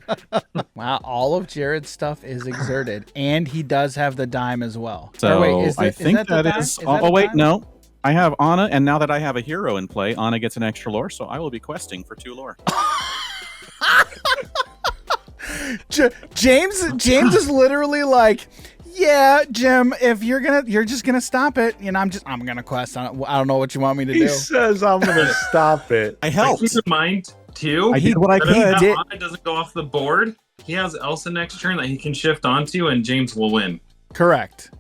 Wow, all of Jared's stuff is exerted, and he does have the dime as well. So Or wait, I think the that dime? is. that Oh, a wait, dime? no. I have Anna, and now that I have a hero in play, Anna gets an extra lore, so I will be questing for 2 lore. James is literally like, yeah, Jim, if you're just gonna stop it, I'm gonna quest on it. I don't know what you want me to He do. says I'm going to stop it. I helped. Keep in mind, too, I did what I that could. if did. Anna doesn't go off the board, he has Elsa next turn that he can shift onto, and James will win. Correct.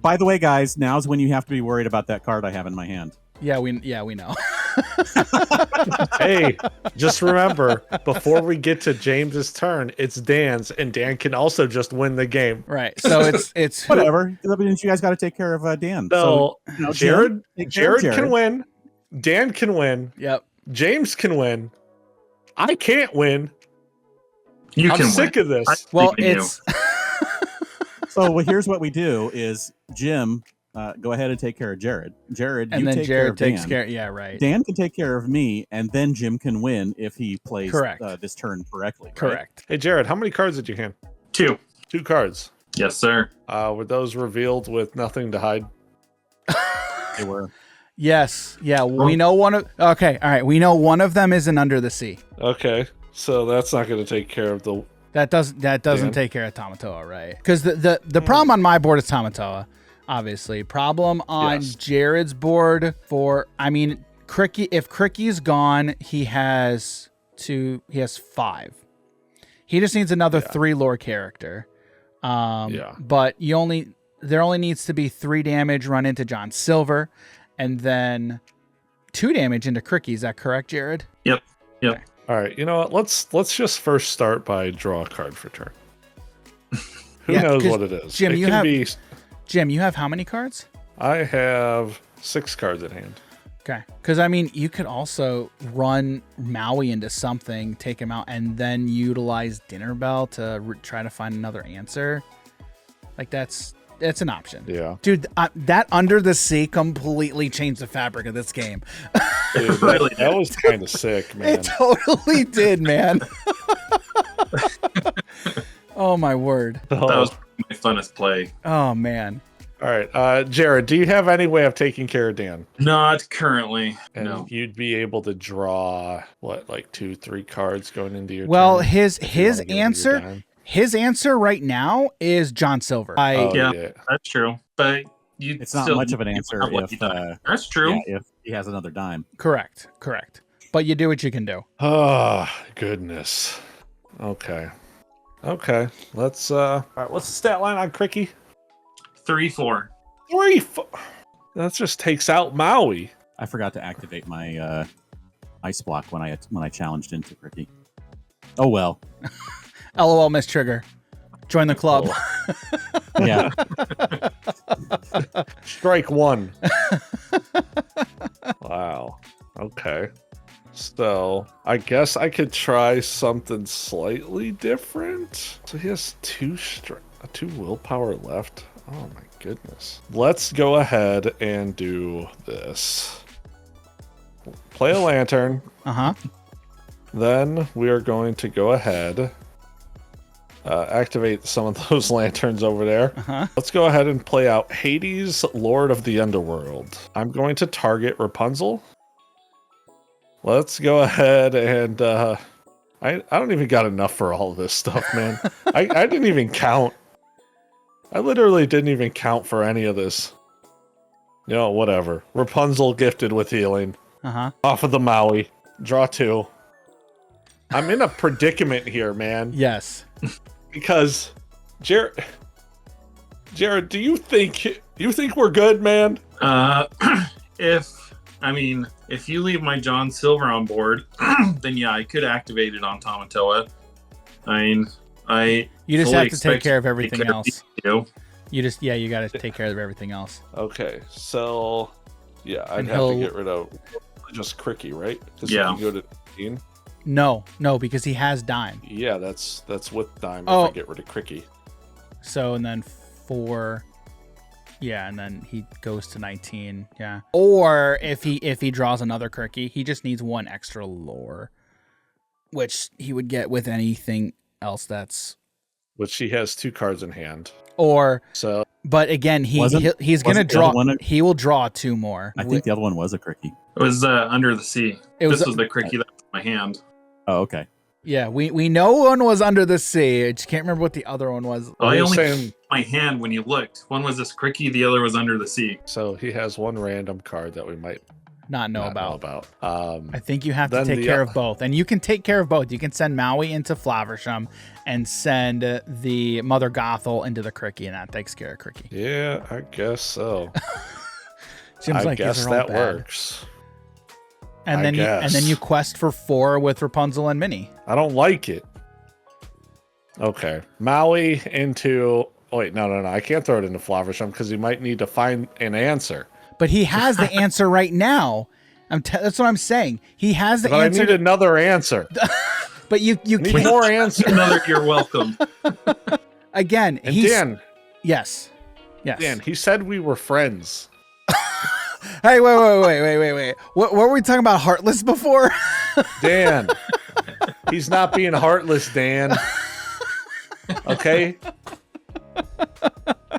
By the way, guys, now's when you have to be worried about that card I have in my hand. Yeah, we know. Hey, just remember, before we get to James's turn, it's Dan's, and Dan can also just win the game. Right. So it's Whatever. That means you guys got to take care of Dan. So, you know, Jared, Jim, take care of Jared can win. Dan can win. Yep. James can win. I can't win. You I'm can sick win. of this. I Well, believe in you. it's So here's what we do: is Jim, go ahead and take care of Jared. Jared, and you then take care Jared of takes Dan. care. Yeah, right. Dan can take care of me, and then Jim can win if he plays Correct. This turn correctly. Right? Correct. Hey, Jared, how many cards did you hand? 2. 2 cards. Yes, sir. Were those revealed with nothing to hide? They were. Yes. Yeah. We know one of. Okay. All right. We know one of them isn't under the sea. Okay, so that's not going to take care of the. That doesn't Dan? take care of Tamatoa, right? Because the problem on my board is Tamatoa, obviously. Problem on Yes. Jared's board Cricky. If Cricky's gone, he has 5. He just needs another 3 lore character. But there only needs to be 3 damage run into John Silver, and then 2 damage into Cricky. Is that correct, Jared? Yep. All right, you know what? Let's just first start by draw a card for turn. Who knows 'cause what it is? Jim, It you have how many cards? I have 6 cards at hand. Okay. Because, you could also run Maui into something, take him out, and then utilize Dinner Bell to try to find another answer. Like, that's an option. Yeah. Dude, that Under the Sea completely changed the fabric of this game. Dude, that was kind of sick, man. It totally did, man. Oh, my word. That was my funnest play. Oh, man. All right, Jared, do you have any way of taking care of Dan? Not currently. And No. you'd be able to draw like 2-3 cards going into your Well, turn his if you wanna get into your dime? answer right now is John Silver. Yeah. That's true. But It's not much of an answer if that's true. if he has another dime. Correct. But you do what you can do. Oh, goodness. Okay. Let's all right, what's the stat line on Cricky? 3-4. 3. That just takes out Maui. I forgot to activate my ice block when I challenged into Cricky. Oh well. LOL, Miss Trigger. Join the club. Yeah. Strike 1. Wow. Okay. So I guess I could try something slightly different. So he has 2 willpower left. Oh my goodness. Let's go ahead and do this. Play a lantern. Uh-huh. Then we are going to go ahead, activate some of those lanterns over there. Uh-huh. Let's go ahead and play out Hades, Lord of the Underworld. I'm going to target Rapunzel. Let's go ahead and I don't even got enough for all of this stuff, man. I didn't even count. I literally didn't even count for any of this. You know, whatever. Rapunzel gifted with healing. Uh-huh. Off of the Maui. Draw 2. I'm in a predicament here, man. Yes. Because Jared, do you think we're good, man? If you leave my John Silver on board, then yeah, I could activate it on Tamatoa. You just fully have to take expect care of to everything take care else. you. You got to take care of everything else. Okay, so yeah, I'd And have to he'll- get rid of just Cricky, right? 'Cause Yeah. if you go to 15. No, because he has dime. Yeah, that's with Dime Oh. if I get rid of Cricky. So, and then 4. Yeah, and then he goes to 19. Yeah. Or if he draws another Cricky, he just needs 1 extra lore, which he would get with anything else that's. Which he has 2 cards in hand. Or, So but again, he's gonna Wasn't the draw. other one He will draw 2 more. I think the other one was a Cricky. It was Under the Sea. It This was the Cricky that was in my hand. Oh, okay. Yeah, we know one was Under the Sea. I just can't remember what the other one was. Oh, I you're only saying, my hand when you looked. One was this Cricky, the other was Under the Sea. so he has 1 random card that we might Not know not about. know about. I think you have to Then take the care oth- of both, and you can take care of both. You can send Maui into Flaversham and send the Mother Gothel into the Cricky, and that takes care of Cricky. Yeah, I guess so. Seems I like guess these are all that bad. works. And I then guess. you quest for 4 with Rapunzel and Minnie. I don't like it. Okay. Maui into... Oh, wait, no. I can't throw it into Flaversham because you might need to find an answer. But he has the answer right now. That's what I'm saying. He has the But answer. I need another answer. But you I need can't. more answers. Another, you're welcome. Again, And he's Dan, yes. he said we were friends. Hey, wait. What were we talking about? Heartless before? Dan, he's not being heartless, Dan. Okay?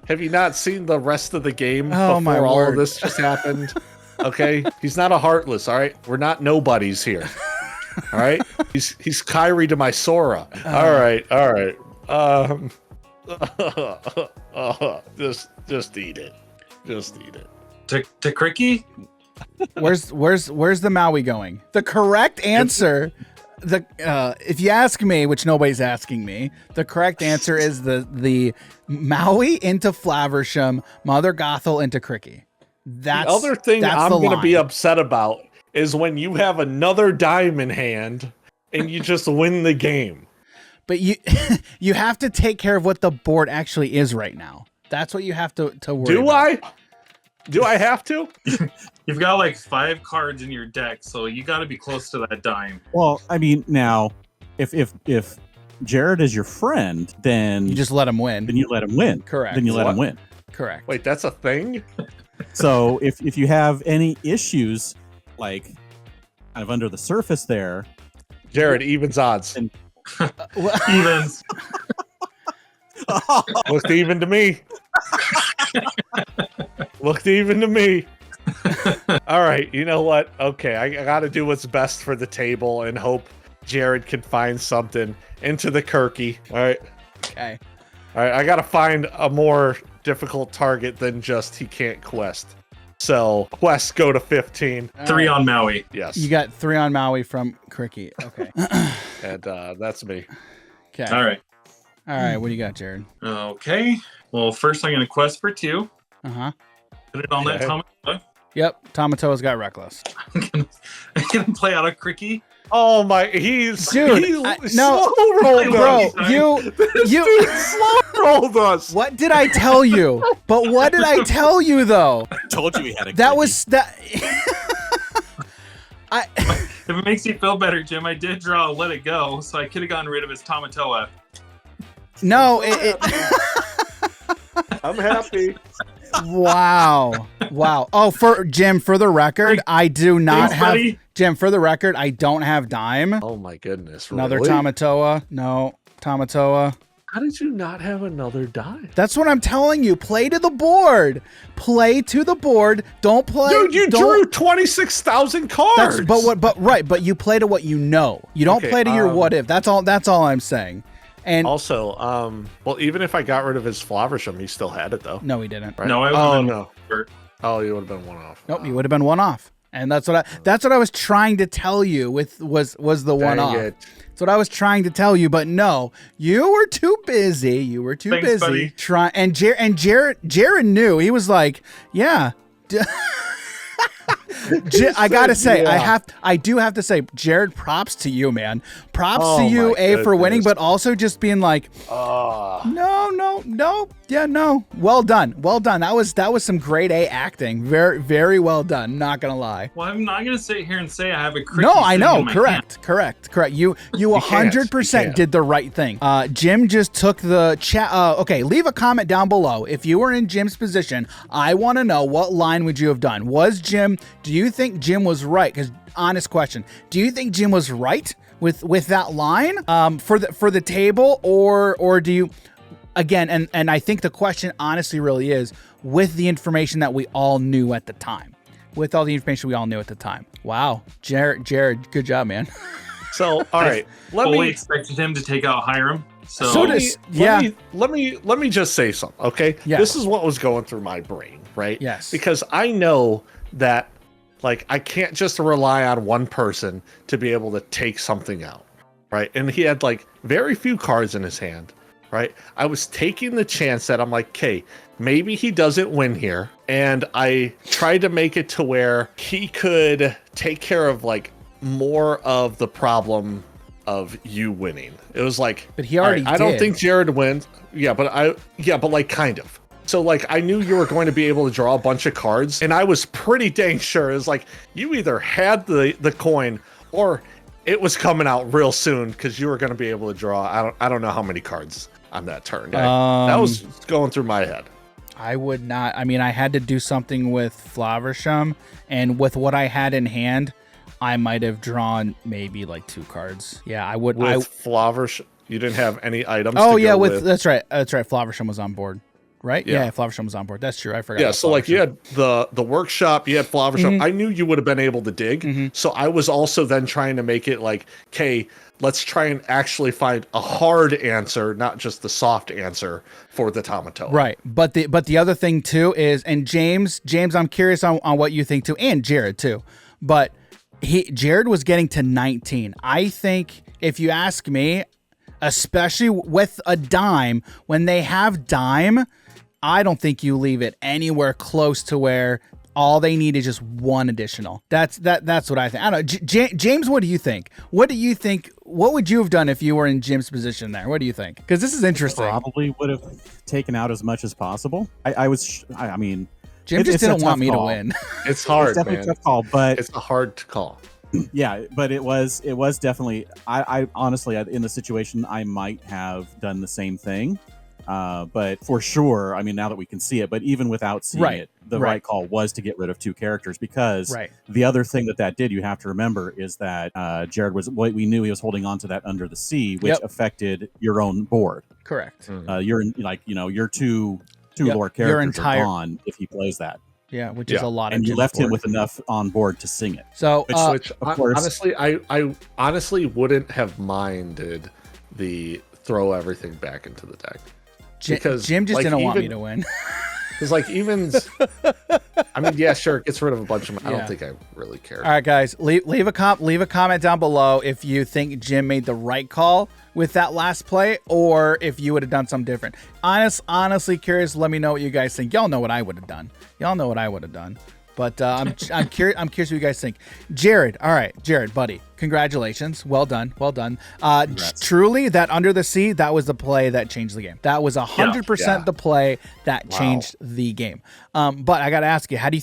Have you not seen the rest of the game Oh, my before all word. of this just happened? Okay, he's not a Heartless. All right, we're not nobodies here. All right, he's Kyrie to my Sora. All right. Just eat it. Just eat it. To Cricky? Where's the Maui going? The correct answer, if you ask me, which nobody's asking me, the correct answer is the Maui into Flaversham, Mother Gothel into Cricky. That's the other thing that's I'm the going to be line. upset about is when you have another dime in hand and you just win the game. But you you have to take care of what the board actually is right now. That's what you have to worry about. Do I have to? You've got like 5 cards in your deck, so you got to be close to that dime. Well, I mean, now, if Jared is your friend, then You just let him win. then you let him win. Correct. Then you let What? him win. Correct. Wait, that's a thing? So if you have any issues, like kind of under the surface there, Jared, evens odds. Evens. Looked even to me. Looked even to me. All right, you know what? Okay, I got to do what's best for the table and hope Jared can find something into the Kirky. All right. Okay. All right, I got to find a more difficult target than just he can't quest. So, quests go to 15. 3 on Maui. Yes. You got 3 on Maui from Cricky. Okay. And that's me. Okay. All right. All right. What do you got, Jared? Okay. Well, first I'm going to quest for 2. Uh-huh. Put it on that Okay. Tomatoa. Yep. Tomatoa's got Reckless. I'm gonna play out a Cricky. Oh my, he's Dude, he no, slow rolled Bro, us. you This dude slow rolled us. what did I tell you? But what did I tell you though? told you we had a That quickie. was that If it makes you feel better, Jim, I did draw a Let It Go, so I could have gotten rid of his Tomatoa. no, I'm happy. wow. Oh, for Jim, for the record, I do not Thanks, have buddy. Jim, for the record, I don't have dime. Oh my goodness. Another really? Tomatoa. No, Tomatoa. How did you not have another dime? That's what I'm telling you. Play to the board. Play to the board. Don't play. Dude, you don't, drew 26,000 cards. But you play to what you know. You don't Okay, play to your what if. That's all I'm saying. And Also, well, even if I got rid of his Flaversham, he still had it though. no, he didn't. Right? No, I Oh would've been no. hurt. Oh, you would have been one off. Nope, you would have been one off. And that's what I was trying to tell you with was the one Dang off. it. That's what I was trying to tell you, but no, you were too busy. You were too Thanks, busy buddy. trying. And Jared knew. He was like, yeah. I gotta say, Yeah. I do have to say, Jared, props to you, man. Props Oh to you, my for winning, goodness. but also just being like, no. Well done. That was some grade A acting. Very, very well done. Not gonna lie. Well, I'm not gonna sit here and say I have a Cricky. No, I sitting know. in my hand. Correct. You can't. 100% did the right thing. Jim just took the chat. Okay, leave a comment down below. If you were in Jim's position, I want to know what line would you have done? Do you think Jim was right? Because honest question, do you think Jim was right with that line for the table, or do you? Again, and I think the question honestly really is with the information that we all knew at the time. With all the information we all knew at the time. Wow. Jared, good job, man. So, all right. Let Fully me expected him to take out Hiram. So, So let does- me- yeah. let me just say something, okay? Yeah. This is what was going through my brain, right? Yes. Because I know that like I can't just rely on one person to be able to take something out, right? And he had like very few cards in his hand, right? I was taking the chance that I'm like, okay, maybe he doesn't win here. And I tried to make it to where he could take care of like more of the problem of you winning. It was like, But he already all right, I don't did. think Jared wins. Yeah, but like kind of. So like I knew you were going to be able to draw a bunch of cards, and I was pretty dang sure it was like you either had the coin or it was coming out real soon because you were going to be able to draw. I don't know how many cards on that turn. That was going through my head. I would not. I mean, I had to do something with Flaversham, and with what I had in hand, I might have drawn maybe like 2 cards. Yeah, I would. With Flavers, you didn't have any items. Oh to yeah, go with that's right. Flaversham was on board. right? Yeah. Yeah, Flower Shop was on board. That's true. I forgot. Yeah, about so Flower like you Shop. had the workshop, you had Flower Shop. I knew you would have been able to dig. So I was also then trying to make it like, okay, let's try and actually find a hard answer, not just the soft answer for the Tamatoa. Right. But the other thing too is, and James, I'm curious on what you think too, and Jared too. But Jared was getting to 19. I think if you ask me, especially with a dime, when they have dime, I don't think you leave it anywhere close to where all they need is just one additional. That's what I think. I don't know. James, what do you think? What would you have done if you were in Jim's position there? What do you think? Because this is interesting. Probably would have taken out as much as possible. I mean, Jim just didn't want me to win. It's hard, it's definitely man. a tough call, but It's a hard call. yeah, but it was definitely. I honestly, in the situation, I might have done the same thing. But for sure, I mean, now that we can see it, but even without seeing it, the right call was to get rid of 2 characters, because the other thing that did, you have to remember, is that Jared we knew he was holding on to that Under the Sea, which affected your own board. Correct. You're your two lore characters are gone if he plays that. Yeah, which is a lot. And of you Jim's left him board. with enough on board to sing it. So, Which of course, honestly, I honestly wouldn't have minded the throw everything back into the deck. Because Jim just like, didn't want me to win. Because like even, I mean, yeah, sure, it gets rid of a bunch of them. I don't think I really care. All right, guys, leave a comment down below if you think Jim made the right call with that last play, or if you would have done something different. Honestly curious. Let me know what you guys think. Y'all know what I would have done. But I'm curious. I'm curious what you guys think. Jared, all right, Jared, buddy, congratulations. Well done. Truly, that Under the Sea, that was the play that changed the game. That was 100% the play that changed the game. But I got to ask you, how do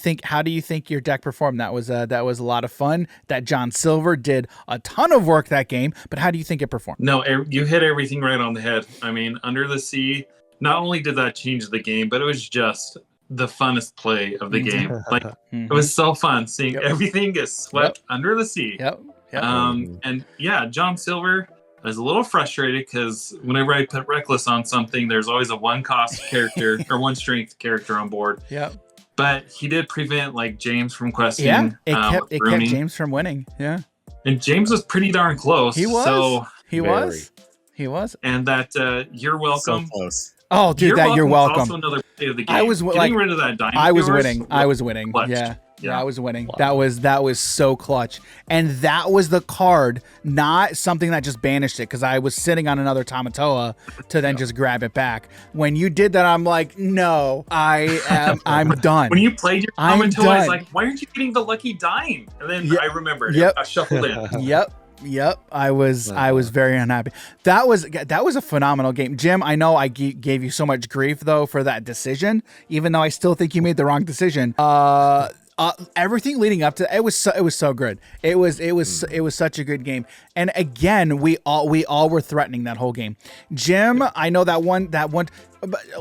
you think your deck performed? That was a lot of fun. That John Silver did a ton of work that game. But how do you think it performed? No, you hit everything right on the head. I mean, Under the Sea, not only did that change the game, but it was just the funnest play of the game. Like it was so fun seeing everything get swept under the sea. And yeah, John Silver, I was a little frustrated because whenever I put Reckless on something, there's always a 1 cost character or 1 strength character on board. But he did prevent like James from questing. Yeah, it kept James from winning. Yeah. And James was pretty darn close. He was. So he was. And that You're Welcome. So close. Oh, dude, you're welcome. Also another play of the game. I was getting rid of that dime. I was winning. Clutched. Yeah, I was winning. That was so clutch. And that was the card, not something that just banished it, because I was sitting on another Tamatoa to then just grab it back. When you did that, I'm like, no, I'm done. When you played your Tamatoa, I was like, why aren't you getting the lucky dime? And then I remembered. I shuffled in. Yep. I was very unhappy. That was a phenomenal game. Jim, I know I gave you so much grief though for that decision, even though I still think you made the wrong decision. Everything leading up to it was so good. It was such a good game. And again, we all were threatening that whole game. Jim, I know that one.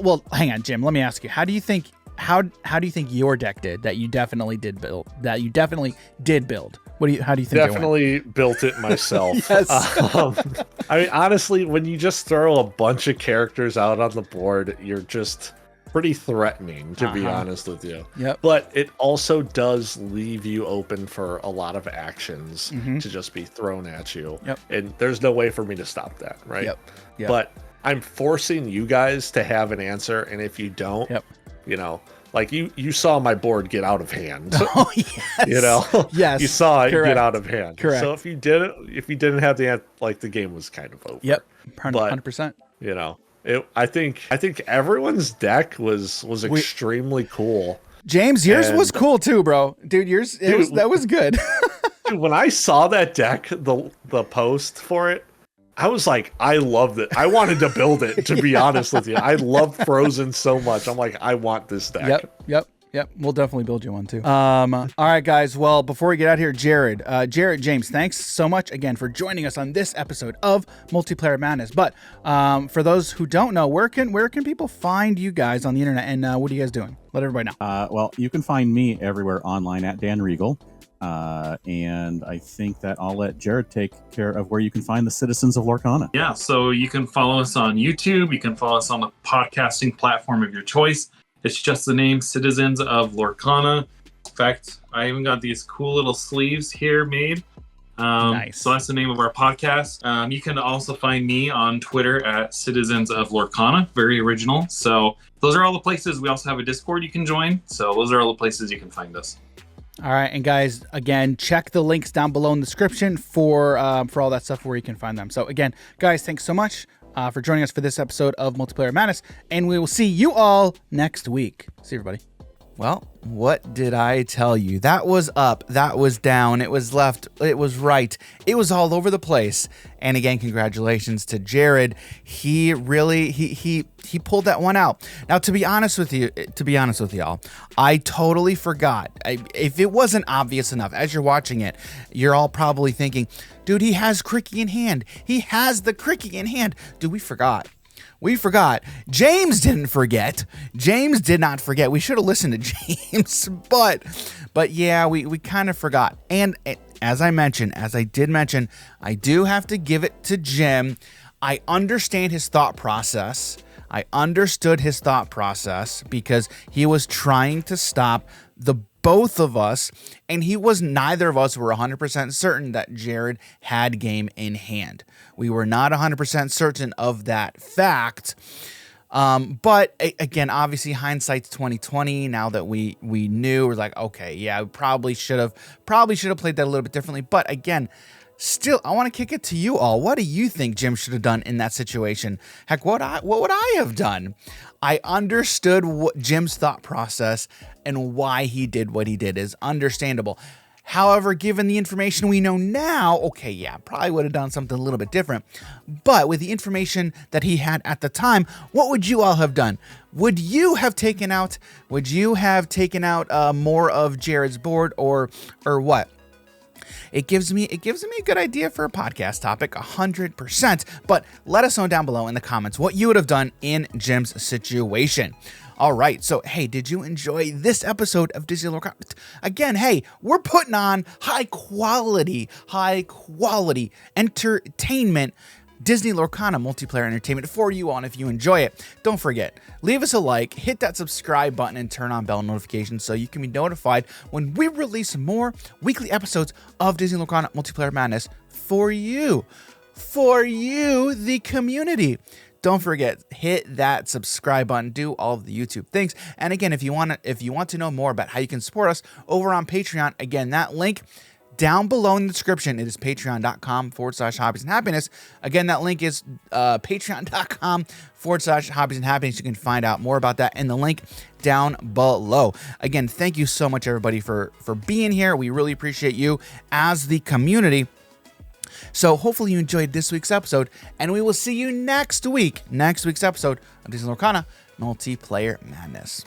Well, hang on, Jim. Let me ask you. How do you think your deck did? That you definitely did build. How do you think? Definitely built it myself. Yes. I mean, honestly, when you just throw a bunch of characters out on the board, you're just pretty threatening, to be honest with you. Yep. But it also does leave you open for a lot of actions to just be thrown at you. Yep. And there's no way for me to stop that, right? Yep. But I'm forcing you guys to have an answer, and if you don't, you know, like you saw my board get out of hand. Oh yes. You know, yes, you saw it get out of hand. Correct. So if you didn't have the the game was kind of over. Yep, 100%. You know, I think everyone's deck was extremely cool. James, yours was cool too, bro. Dude, that was good. Dude, when I saw that deck, the post for it, I was like, I loved it. I wanted to build it, to be honest with you. I love Frozen so much. I'm like, I want this deck. Yep. Yep, we'll definitely build you one too. All right, guys. Well, before we get out here, Jared, James, thanks so much again for joining us on this episode of Multiplayer Madness. But for those who don't know, where can people find you guys on the internet, and what are you guys doing? Let everybody know. Well, you can find me everywhere online at Dan Regal. And I think that I'll let Jared take care of where you can find the citizens of Lorcana. Yeah, so you can follow us on YouTube. You can follow us on the podcasting platform of your choice. It's just the name Citizens of Lorcana. In fact, I even got these cool little sleeves here made. Nice. So that's the name of our podcast. You can also find me on Twitter at Citizens of Lorcana. Very original. So those are all the places. We also have a Discord you can join. So those are all the places you can find us. All right, and guys, again, check the links down below in the description for all that stuff where you can find them. So again, guys, thanks so much for joining us for this episode of Multiplayer Madness, and we will see you all next week. See you, everybody. Well, what did I tell you? That was up, that was down, it was left, it was right, it was all over the place. And again, congratulations to Jared. He really he pulled that one out. Now, to be honest with y'all, I totally forgot. If it wasn't obvious enough, as you're watching it, you're all probably thinking, dude, he has Cricky in hand. He has the Cricky in hand. Dude, we forgot. We forgot. James didn't forget. James did not forget. We should have listened to James, but yeah, we kind of forgot. And as I did mention, I do have to give it to Jim. I understand his thought process. I understood his thought process because he was trying to stop the both of us, and neither of us were 100% certain that Jared had game in hand. We were not 100% certain of that fact. But again, obviously hindsight's 2020. Now that we knew, we're like, okay, yeah, we probably should have played that a little bit differently. But again, still, I want to kick it to you all. What do you think Jim should have done in that situation? Heck, what would I have done? I understood what Jim's thought process and why he did what he did is understandable. However, given the information we know now, okay, yeah, probably would have done something a little bit different. But with the information that he had at the time, what would you all have done? Would you have taken out more of Jared's board or what? It gives me a good idea for a podcast topic, 100%. But let us know down below in the comments what you would have done in Jim's situation. All right, so hey, did you enjoy this episode of Disney Lorcana? Again, hey, we're putting on high quality entertainment, Disney Lorcana multiplayer entertainment for you all. And if you enjoy it, don't forget, leave us a like, hit that subscribe button, and turn on bell notifications so you can be notified when we release more weekly episodes of Disney Lorcana Multiplayer Madness for you, the community. Don't forget, hit that subscribe button, do all of the YouTube things. And again, if you want to know more about how you can support us over on Patreon, again, that link down below in the description, it is patreon.com/hobbies and happiness. Again, that link is patreon.com/hobbies and happiness. You can find out more about that in the link down below. Again, thank you so much, everybody, for being here. We really appreciate you as the community. So hopefully you enjoyed this week's episode, and we will see you next week's episode of Disney Lorcana Multiplayer Madness.